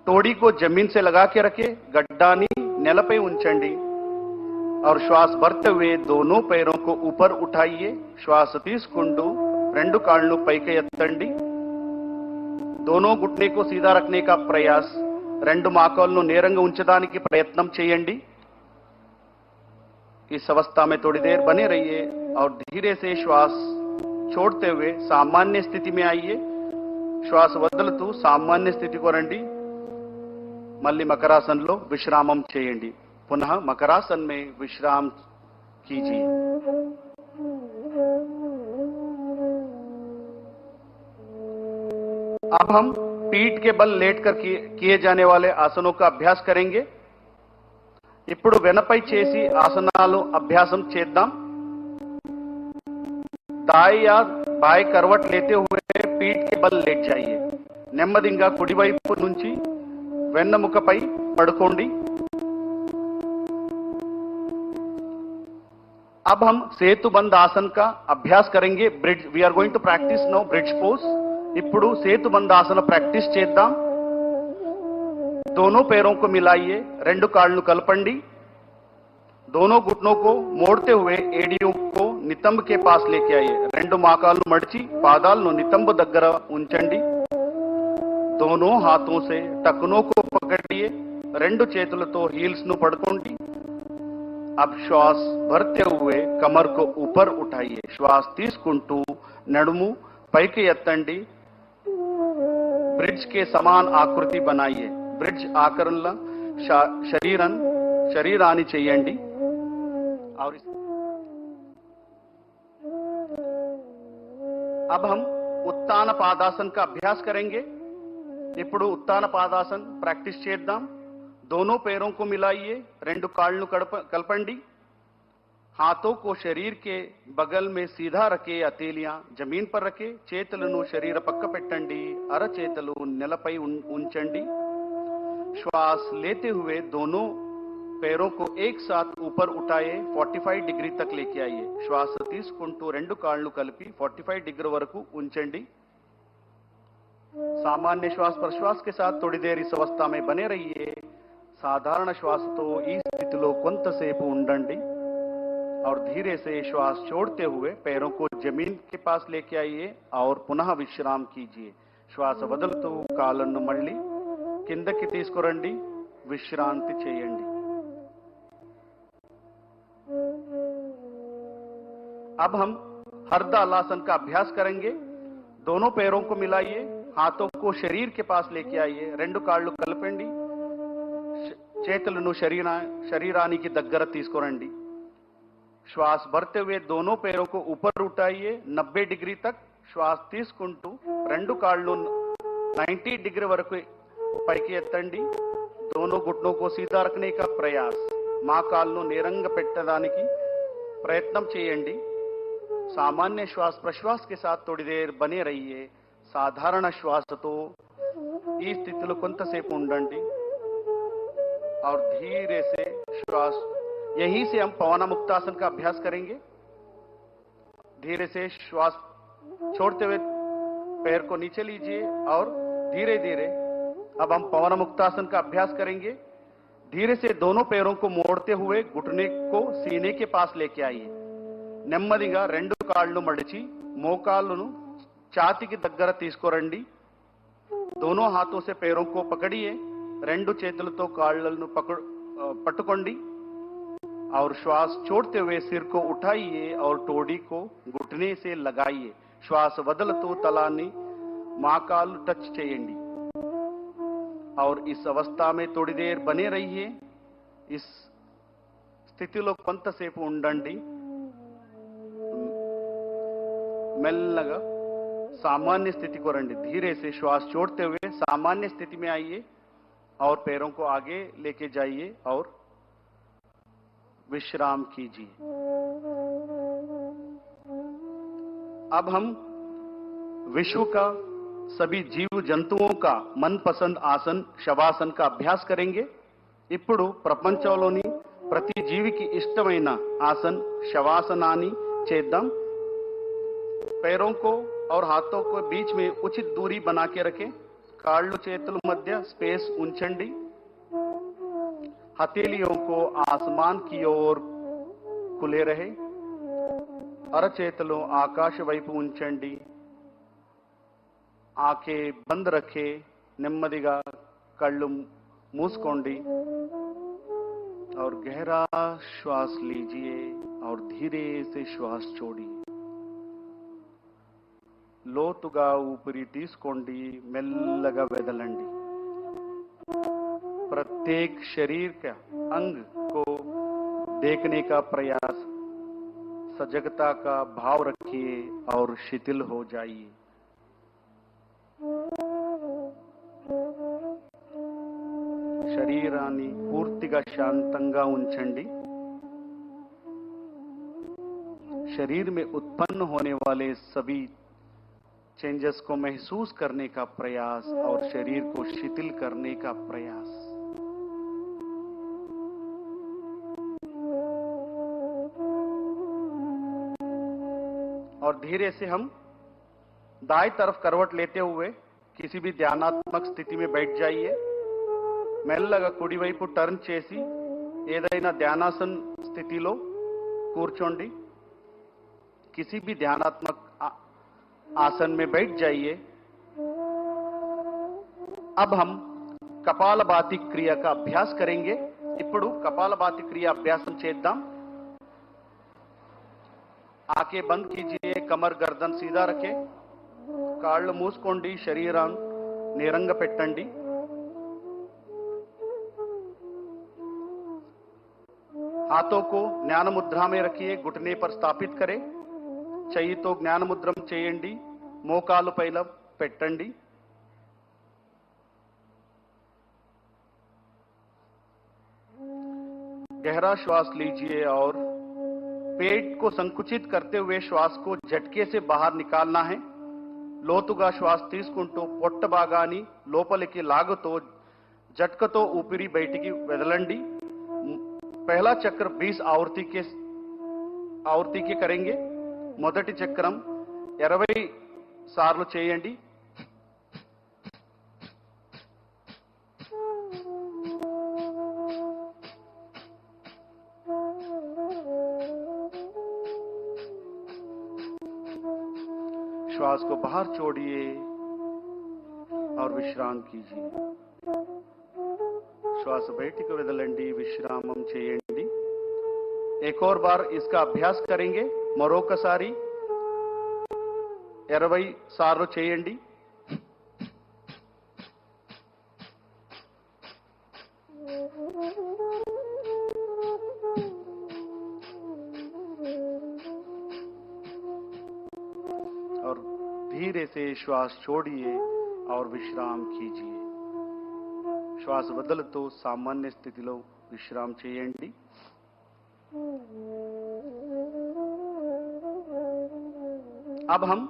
तोड़ी को जमीन से लगा के रखें गड्डानी నేలపై ఉంచండి और श्वास भरते हुए दोनों पैरों को ऊपर उठाइए श्वास తీసుకుంటూ రెండు కాళ్ళు పైకి ఎత్తండి दोनों घुटने को सीधा रखने का प्रयास రెండు మోకాళ్ళను నేరంగా ఉంచడానికి ప్రయత్నం చేయండి इस अवस्था में थोड़ी देर बने रहिए और धीरे से श्वास छोड़ते हुए सामान्य स्थिति में आइए श्वास వదులుతూ సామాన్య స్థితికి రండి మళ్ళీ మకరాసన్లో విశ్రామం చేయండి पुनः मकरासन में विश्राम कीजिए अब हम पीठ के बल लेटकर किए जाने वाले आसनों का अभ्यास करेंगे ఇప్పుడు వెనపై చేసి ఆసనాలు అభ్యాసం చేద్దాం दाएं या बाएं करवट लेते हुए पीठ के बल लेट जाइए నెమ్మదిగా కుడివైపు నుంచి వెన్నెముకపై పడుకోండి अब हम सेतुबंद आसन का अभ्यास करेंगे bridge we are going to practice now bridge pose ఇప్పుడు సేతుబంద ఆసన ప్రాక్టీస్ చేద్దాం दोनों पैरों को मिलाइए రెండు కాళ్ళు కలపండి दोनों घुटनों को मोड़ते हुए एडियों को नितंब के पास लेके आइए రెండు మోకాళ్ళు మడిచి పాదాలను నితంబ దగ్గర ఉంచండి दोनों हाथों से टखनों को पकड़िए రెండు చేతులతో హీల్స్ ను పట్టుకోండి अब श्वास भरते हुए कमर को ऊपर उठाइए श्वास తీసుకుంటూ నడుము పైకి ఎత్తండి ब्रिज के समान आकृति बनाइए ब्रिज आकरणला शरीराన్ని చేయండి और अब हम उत्तान पादासन का अभ्यास करेंगे ఇప్పుడు ఉత్తాన పాదాసన్ ప్రాక్టీస్ చేద్దాం दोनों पैरों को मिलाइए రెండు కాళ్ళను కలపండి हाथों को शरीर के बगल में सीधा रखे हथेलियां जमीन पर रखे చేతులను శరీర పక్క పెట్టండి అరచేతులు నేలపై ఉంచండి श्वास लेते हुए दोनों पैरों को एक साथ ऊपर उठाए 45 डिग्री तक लेके आइए श्वास తీసుకుంటూ రెండు కాళ్ళు కలిపి 45 डिग्री వరకు ఉంచండి सामान्य श्वास प्रश्वास के साथ थोड़ी देर इस अवस्था में बने रहिए साधारण श्वास तो ఈ స్థితిలో కొంతసేపు ఉండండి और धीरे से श्वास छोड़ते हुए पैरों को जमीन के पास लेके आइए और पुनः विश्राम कीजिए श्वास వదులుతూ కాళ్ళను మళ్ళీ కిందకి తీసుకురండి విశ్రాంతి చేయండి अब हम हरदालासन का अभ्यास करेंगे दोनों पैरों को मिलाइए हाथों को शरीर के पास लेके आइए రెండు కాళ్ళు కలపండి చేతులను శరీరానికి దగ్గర తీసుకురండి श्वास भरते हुए दोनों पैरों को ऊपर उठाइए 90 डिग्री तक श्वास తీసుకుంటూ రెండు కాళ్ళు 90 डिग्री వరకు పైకి ఎత్తండి दोनों घुटनों को सीधा रखने का प्रयास మా కాళ్ళను నేరంగా పెట్టడానికి ప్రయత్నం చేయండి सामान्य श्वास प्रश्वास के साथ थोड़ी देर बने रहिए साधारण श्वास तो ఈ స్థితిలో కొంతసేపు ఉండండి और धीरे से श्वास यहीं से हम पवनमुक्तासन का अभ्यास करेंगे धीरे से श्वास छोड़ते हुए पैर को नीचे लीजिए और धीरे धीरे अब हम पवनमुक्तासन का अभ्यास करेंगे धीरे से दोनों पैरों को मोड़ते हुए घुटने को सीने के पास लेके आइए నెమ్మదిగా రెండు కాళ్ళు మడిచి మోకాళ్ళను ఛాతీకి దగ్గర తీసుకురండి दोनों हाथों से पैरों को पकड़िए రెండు చేతులతో కాళ్ళను పట్టుకోండి और श्वास छोड़ते हुए सिर को उठाइए और टोडी को घुटने से लगाइए श्वास వదులుతూ తలాన్ని మోకాలు టచ్ చేయండి और इस अवस्था में थोड़ी देर बने रहिए इस స్థితిలో కొంతసేపు ఉండండి మెల్లగా सामान्य स्थिति को రండి धीरे से श्वास छोड़ते हुए सामान्य स्थिति में आइए और पैरों को आगे लेके जाइए और विश्राम कीजिए अब हम विश्व का सभी जीव जंतुओं का मनपसंद आसन शवासन का अभ्यास करेंगे ఇప్పుడు ప్రపంచంలోని ప్రతి జీవికి ఇష్టమైన ఆసన్ శవాసనాన్ని చేద్దాం पैरों को और हाथों को बीच में उचित दूरी बना के रखें కాళ్ళు చేతుల మధ్య స్పేస్ ఉంచండి हथेलियों को आसमान की ओर खुले रहे అరచేతులు ఆకాశ వైపు ఉంచండి ఆంखें बंद रखे నెమ్మదిగా కళ్ళు మూసుకోండి और गहरा श्वास लीजिए और धीरे से श्वास छोड़िए లోతుగా ఊపిరి తీసుకోండి మెల్లగా వదలండి प्रत्येक शरीर का अंग को देखने का प्रयास सजगता का भाव रखिए और शिथिल हो जाइए శరీరాన్ని పూర్తిగా శాంతంగా ఉంచండి शरीर में उत्पन्न होने वाले सभी चेंजेस को महसूस करने का प्रयास और शरीर को शिथिल करने का प्रयास और धीरे से हम दाएं तरफ करवट लेते हुए किसी भी ध्यानात्मक स्थिति में बैठ जाइए మెల్లగా కుడి వైపు టర్న్ చేసి ఏదైనా ధ్యానాసన స్థితిలో కూర్చోండి किसी भी ध्यानात्मक आसन में बैठ जाइए अब हम कपालभाति क्रिया का अभ्यास करेंगे ఇప్పుడు कपालभाति क्रिया अभ्यासम చేద్దాం आंखें बंद कीजिए कमर गर्दन सीधा रखे కాళ్ళు మూసుకోండి శరీరం నేరంగా పెట్టండి हाथों को ज्ञान मुद्रा में रखिए घुटने पर स्थापित करें चाहिए तो ज्ञान मुद्रम చేయండి మోకాలు పైన పెట్టండి. गहरा श्वास लीजिए और पेट को संकुचित करते हुए श्वास को झटके से बाहर निकालना है. లోతుగా శ్వాస తీసుకుంటూ పొట్ట భాగాన్ని లోపలికి లాగుతూ झटकతో ఊపిరి బయటికి వదలండి. पहला चक्र 20 ఆవర్తి के करेंगे. మొదటి చక్రం 20 సార్లు చేయండి. श्वास को बाहर छोड़िए और विश्राम कीजिए. श्वास బయటికి వదలండి, విశ్రామం చేయండి. एक और बार इसका अभ्यास करेंगे. మరొకసారి 20 సార్లు చేయండి. और धीरे से श्वास छोड़िए और विश्राम कीजिए. श्वास వదులుతూ సామాన్య స్థితిలో విశ్రామ చేయండి. अब हम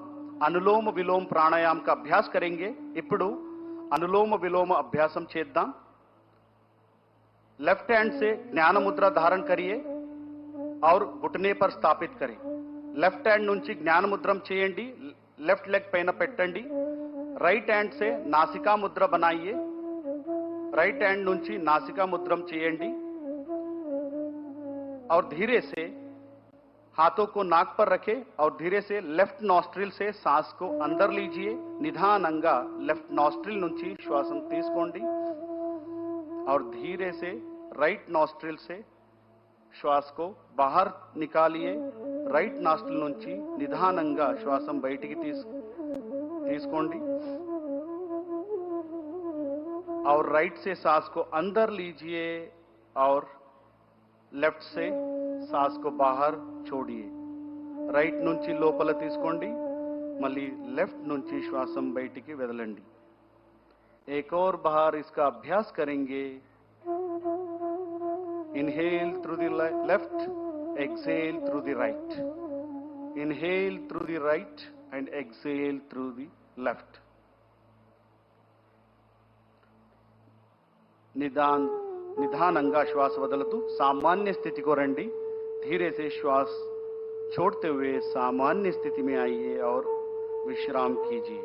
अनुलोम विलोम प्राणायाम का अभ्यास करेंगे. ఇప్పుడు अनुलोम विलोम अभ्यासम చేద్దాం. लेफ्ट हैंड से ज्ञान मुद्रा धारण करिए और घुटने पर स्थापित करें. लेफ्ट हैंड నుంచి జ్ఞాన ముద్రం చేయండి. लेफ्ट लेग పైన పెట్టండి. राइट हैंड से नासिका मुद्रा बनाइए. राइट हैंड నుంచి नासिका मुद्रम చేయండి और धीरे से हाथों को नाक पर रखें और धीरे से लेफ्ट नॉस्ट्रिल से सांस को अंदर लीजिए. निधानंगा लेफ्ट नॉस्ट्रिल నుంచి శ్వాసం తీసుకోండి और धीरे से राइट नॉस्ट्रिल से श्वास को बाहर निकालिए. राइट नॉस्ट्रिल నుంచి నిదానంగా శ్వాసం బయటికి తీసుకోండి और राइट से सांस को अंदर लीजिए और लेफ्ट से सांस को बाहर छोड़िए. राइट నుంచి లోపల తీసుకోండి, మళ్ళీ लेफ्ट నుంచి శ్వాసం బయటికి వదలండి. एक और बार इसका अभ्यास करेंगे. Inhale through the left, exhale through the right. Inhale through the right and exhale through the left. निधानंगा श्वास वदलतू सामान्य स्थिति को रंडी. धीरे से श्वास छोड़ते हुए सामान्य स्थिति में आइए और विश्राम कीजिए.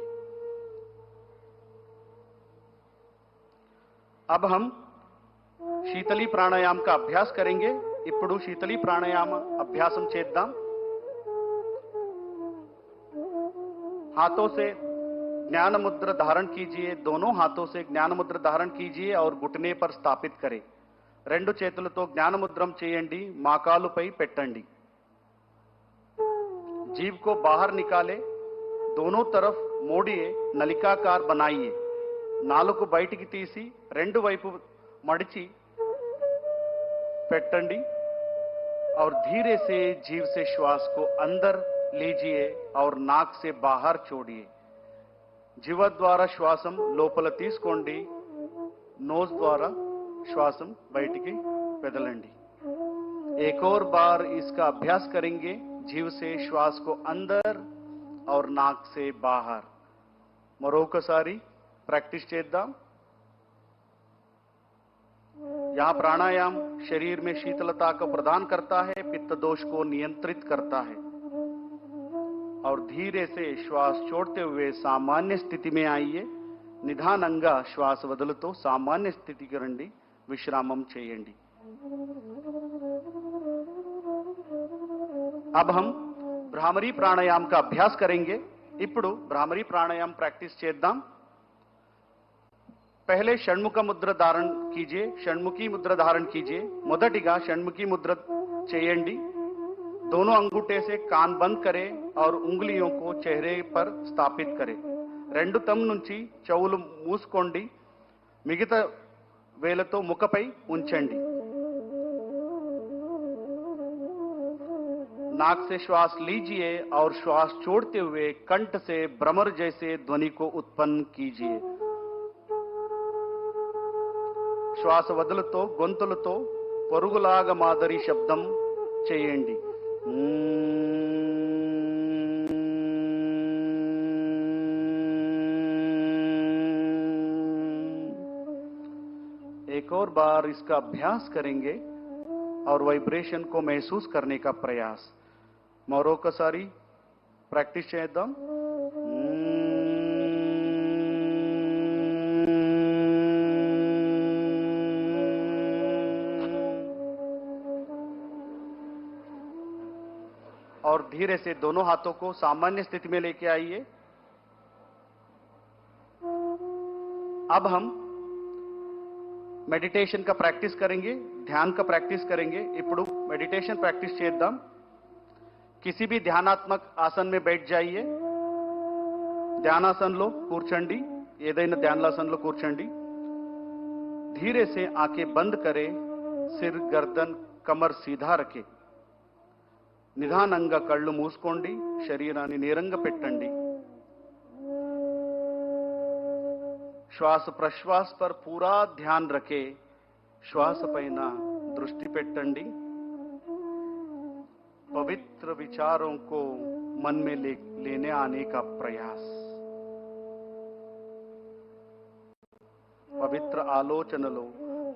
अब हम शीतली प्राणायाम का अभ्यास करेंगे. ఇప్పుడు शीतली प्राणायाम अभ्यासम చేద్దాం. हाथों से ज्ञान मुद्रा धारण कीजिए. दोनों हाथों से ज्ञान मुद्रा धारण कीजिए और घुटने पर स्थापित करें. రెండు చేతులతో జ్ఞాన ముద్రం చేయండి, మోకాలుపై పెట్టండి. जीभ को बाहर निकाले, दोनों तरफ मोड़िए, नलिकाकार बनाइए. నాలుక బయటికి తీసి రెండు వైపు మడిచి పెట్టండి और धीरे से जीभ से श्वास को अंदर लीजिए और नाक से बाहर छोड़िए. जीव द्वारा श्वासम లోపల తీసుకోండి, नोज द्वारा श्वासम బయటికి వదలండి. एक और बार इसका अभ्यास करेंगे. जीव से श्वास को अंदर और नाक से बाहर. మరొకసారి प्रैक्टिस చేద్దాం. यहां प्राणायाम शरीर में शीतलता को प्रदान करता है, पित्त दोष को नियंत्रित करता है और धीरे से श्वास छोड़ते हुए सामान्य स्थिति में आइए. నిదానంగా శ్వాస వదులుతూ సామాన్య స్థితికి రండి, విశ్రామం చేయండి. अब हम भ्रामरी प्राणायाम का अभ्यास करेंगे. ఇప్పుడు भ्रामरी प्राणायाम प्रैक्टिस చేద్దాం. पहले षण्मुख मुद्रा धारण कीजिए. षण्मुखी मुद्रा धारण कीजिए. మొదటిగా షణ్ముఖి ముద్ర చేయండి. दोनों अंगूठे से कान बंद करें और उंगलियों को चेहरे पर स्थापित करें. రెండు తమ్ నుంచి చెవులు మూసుకోండి, మిగతా వేలతో ముఖపై ఉంచండి. नाक से श्वास लीजिए और श्वास छोड़ते हुए कंठ से भ्रमर जैसे ध्वनि को उत्पन्न कीजिए। శ్వాస వదులుతో గొంతులతో పరుగులాగా మాదిరి శబ్దం చేయండి। एक और बार इसका अभ्यास करेंगे और वाइब्रेशन को महसूस करने का प्रयास। మరొకసారి ప్రాక్టీస్ చేద్దాం। और धीरे से दोनों हाथों को सामान्य स्थिति में लेके आइए। अब हम मेडिटेशन का प्रैक्टिस करेंगे, ध्यान का प्रैक्टिस करेंगे। इपड़ू मेडिटेशन प्रैक्टिस చేద్దాం। किसी भी ध्यानात्मक आसन में बैठ जाइए। ध्यानासन लो కూర్చోండి, ఏదైనా ధ్యానాసనంలో కూర్చోండి। धीरे से आंखें बंद करें, सिर गर्दन कमर सीधा रखें। నిదానంగా కళ్ళు మూసుకోండి, శరీరాన్ని నేరంగా పెట్టండి। श्वास प्रश्वास पर पूरा ध्यान रखें। श्वास పైన దృష్టి పెట్టండి। पवित्र विचारों को मन में लेने आने का प्रयास। पवित्र ఆలోచనలు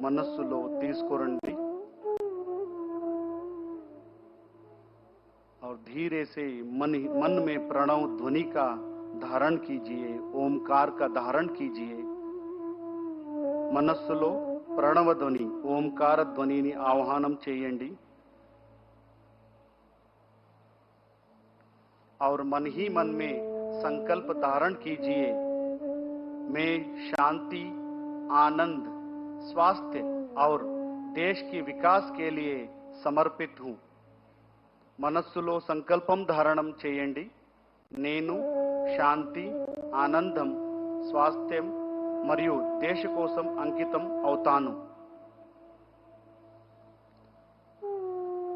మనస్సులో తీసుకురండి और धीरे से मन में प्रणव ध्वनि का धारण कीजिए, ओमकार का धारण कीजिए। మనస్సులో ప్రణవ ధ్వని ఓంకార ధ్వనిని ఆహ్వానం చేయండి और मन ही मन में संकल्प धारण कीजिए, मैं शांति, आनंद, स्वास्थ्य और देश के विकास के लिए समर्पित हूं। మనస్సులో సంకల్పం ధారణం చేయండి, నేను శాంతి, ఆనందం, స్వాస్థ్యం మరియు దేశ కోసం అంకితం అవుతాను।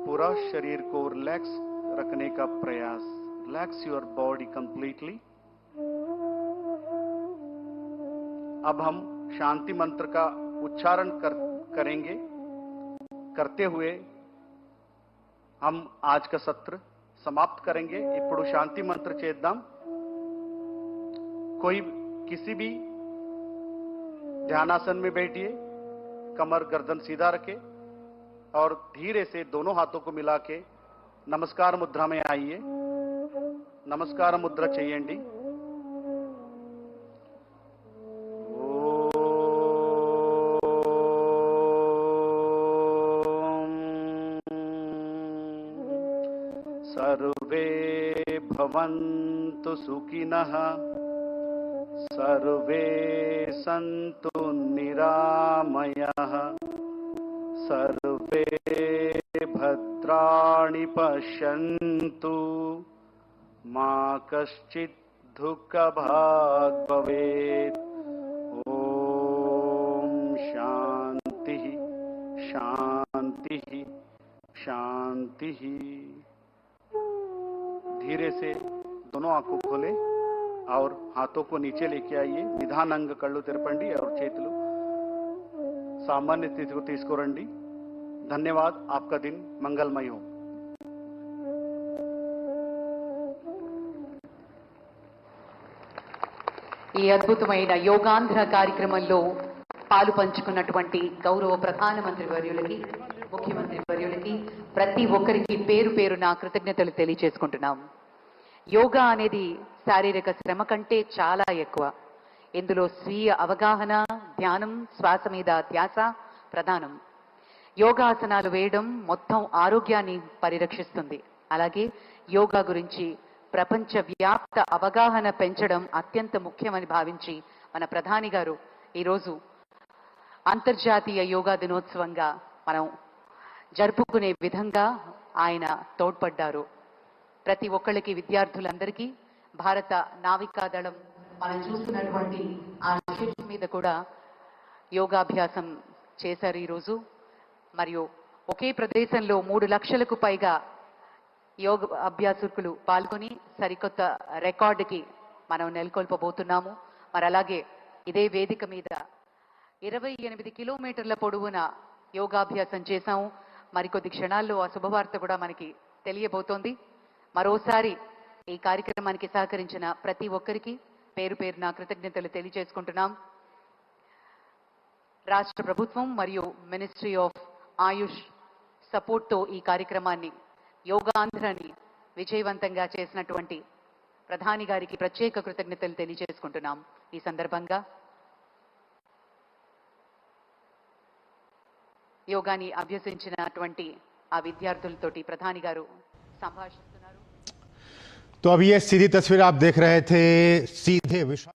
पूरा शरीर को रिलैक्स रखने का प्रयास। Relax your body completely. अब हम शांति मंत्र का उच्चारण करेंगे। करते हुए हम आज का सत्र समाप्त करेंगे। ఇప్పుడు शांति मंत्र చేద్దాం। कोई किसी भी ध्यानासन में बैठिए, कमर गर्दन सीधा रखे और धीरे से दोनों हाथों को मिला के नमस्कार मुद्रा में आइए। नमस्कार मुद्रा చేయండి। सर्वे भवन्तु सुखिनः, सर्वे सन्तु निरामयाः, सर्वे भद्राणि पश्यन्तु, मा कश्चित् दुःखभाग् भवेत्। ॐ शान्तिः शान्तिः शान्तिः। धीरे से दोनों आंखों खोले और हाथों को नीचे लेके आइए। నిదానంగా కళ్ళు తెరపండి और చేతులు सामान्य स्थिति को తీసుకురండి। धन्यवाद। आपका दिन मंगलमय हो। ఈ అద్భుతమైన యోగాంధ్ర కార్యక్రమంలో పాలు పంచుకున్నటువంటి గౌరవ ప్రధానమంత్రి వర్యులకి, ముఖ్యమంత్రి వర్యులకి, ప్రతి ఒక్కరికి పేరు పేరున కృతజ్ఞతలు తెలియజేసుకుంటున్నాం। యోగా అనేది శారీరక శ్రమ కంటే చాలా ఎక్కువ। ఇందులో స్వీయ అవగాహన, ధ్యానం, శ్వాస మీద ధ్యాస ప్రధానం। యోగాసనాలు వేయడం మొత్తం ఆరోగ్యాన్ని పరిరక్షిస్తుంది। అలాగే యోగా గురించి ప్రపంచ వ్యాప్త అవగాహన పెంచడం అత్యంత ముఖ్యమని భావించి మన ప్రధాని గారు ఈరోజు అంతర్జాతీయ యోగా దినోత్సవంగా మనం జరుపుకునే విధంగా ఆయన తోడ్పడ్డారు। ప్రతి ఒక్కళ్ళకి, విద్యార్థులందరికీ భారత నావికాదళం మనం చూస్తున్నటువంటి ఆ షిప్ మీద కూడా యోగాభ్యాసం చేశారు ఈరోజు। మరియు ఒకే ప్రదేశంలో 3 లక్షలకు పైగా యోగ అభ్యాసకులు పాల్గొని సరికొత్త రికార్డుకి మనం నెలకొల్పబోతున్నాము. మరి అలాగే ఇదే వేదిక మీద 28 కిలోమీటర్ల పొడవున యోగాభ్యాసం చేశాము. మరికొద్ది క్షణాల్లో ఆ శుభవార్త కూడా మనకి తెలియబోతోంది. మరోసారి ఈ కార్యక్రమానికి సహకరించిన ప్రతి ఒక్కరికి పేరు పేరున కృతజ్ఞతలు తెలియజేసుకుంటున్నాం. రాష్ట్ర ప్రభుత్వం మరియు మినిస్ట్రీ ఆఫ్ ఆయుష్ సపోర్ట్తో ఈ కార్యక్రమాన్ని యోగాంధ్రని విజయవంతంగా చేసినటువంటి ప్రధాని గారికి ప్రత్యేక కృతజ్ఞతలు తెలియజేసుకుంటున్నాం. ఈ సందర్భంగా యోగాని అభ్యసించినటువంటి ఆ విద్యార్థులతోటి ప్రధాని గారు సంభాషిస్తున్నారు. तो अभी ये सीधी तस्वीर आप देख रहे थे सीधे विश्व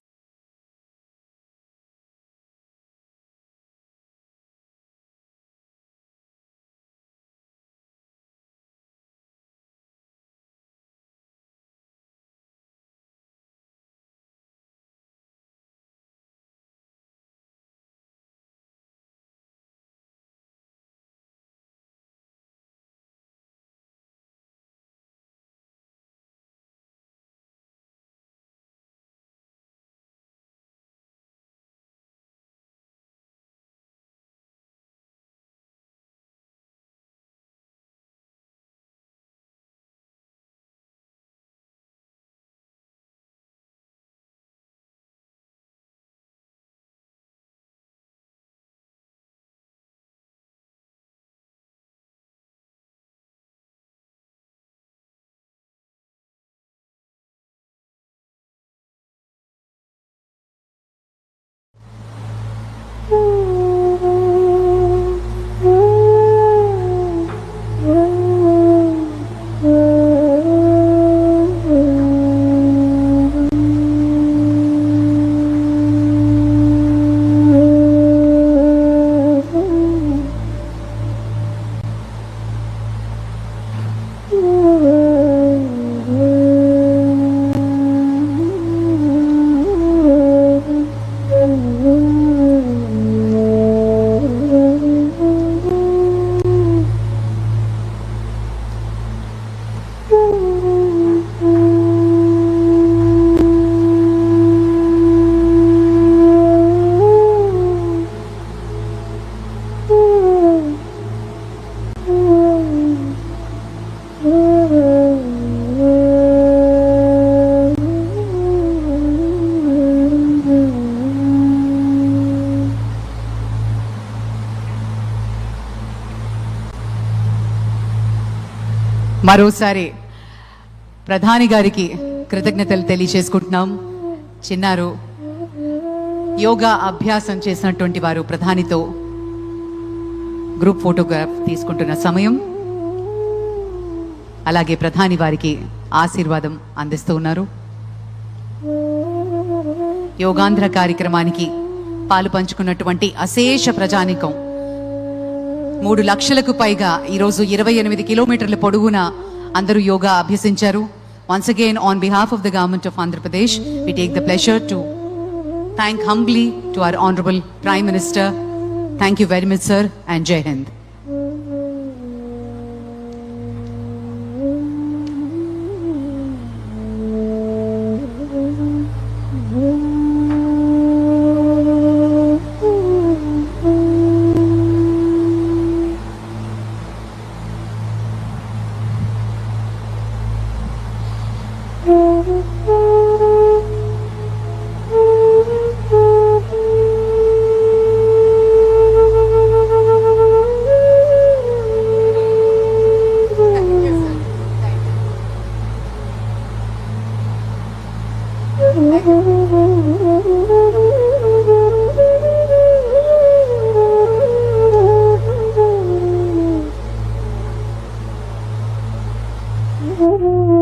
మరోసారి ప్రధాని గారికి కృతజ్ఞతలు తెలియజేసుకుంటున్నాం. చిన్నారు యోగా అభ్యాసం చేసినటువంటి వారు ప్రధానితో గ్రూప్ ఫోటోగ్రాఫ్ తీసుకుంటున్న సమయం. అలాగే ప్రధాని వారికి ఆశీర్వాదం అందిస్తూ ఉన్నారు. యోగాంధ్ర కార్యక్రమానికి పాలు పంచుకున్నటువంటి అశేష ప్రజానికం 3 లక్షలకు పైగా ఈరోజు 28 కిలోమీటర్ల పొడవున అందరూ yoga అభ్యసించారు. Once again, on behalf of the government of Andhra Pradesh, we take the pleasure to thank humbly to our Honorable Prime Minister. Thank you very much, sir, and Jai Hind. Mm-hmm.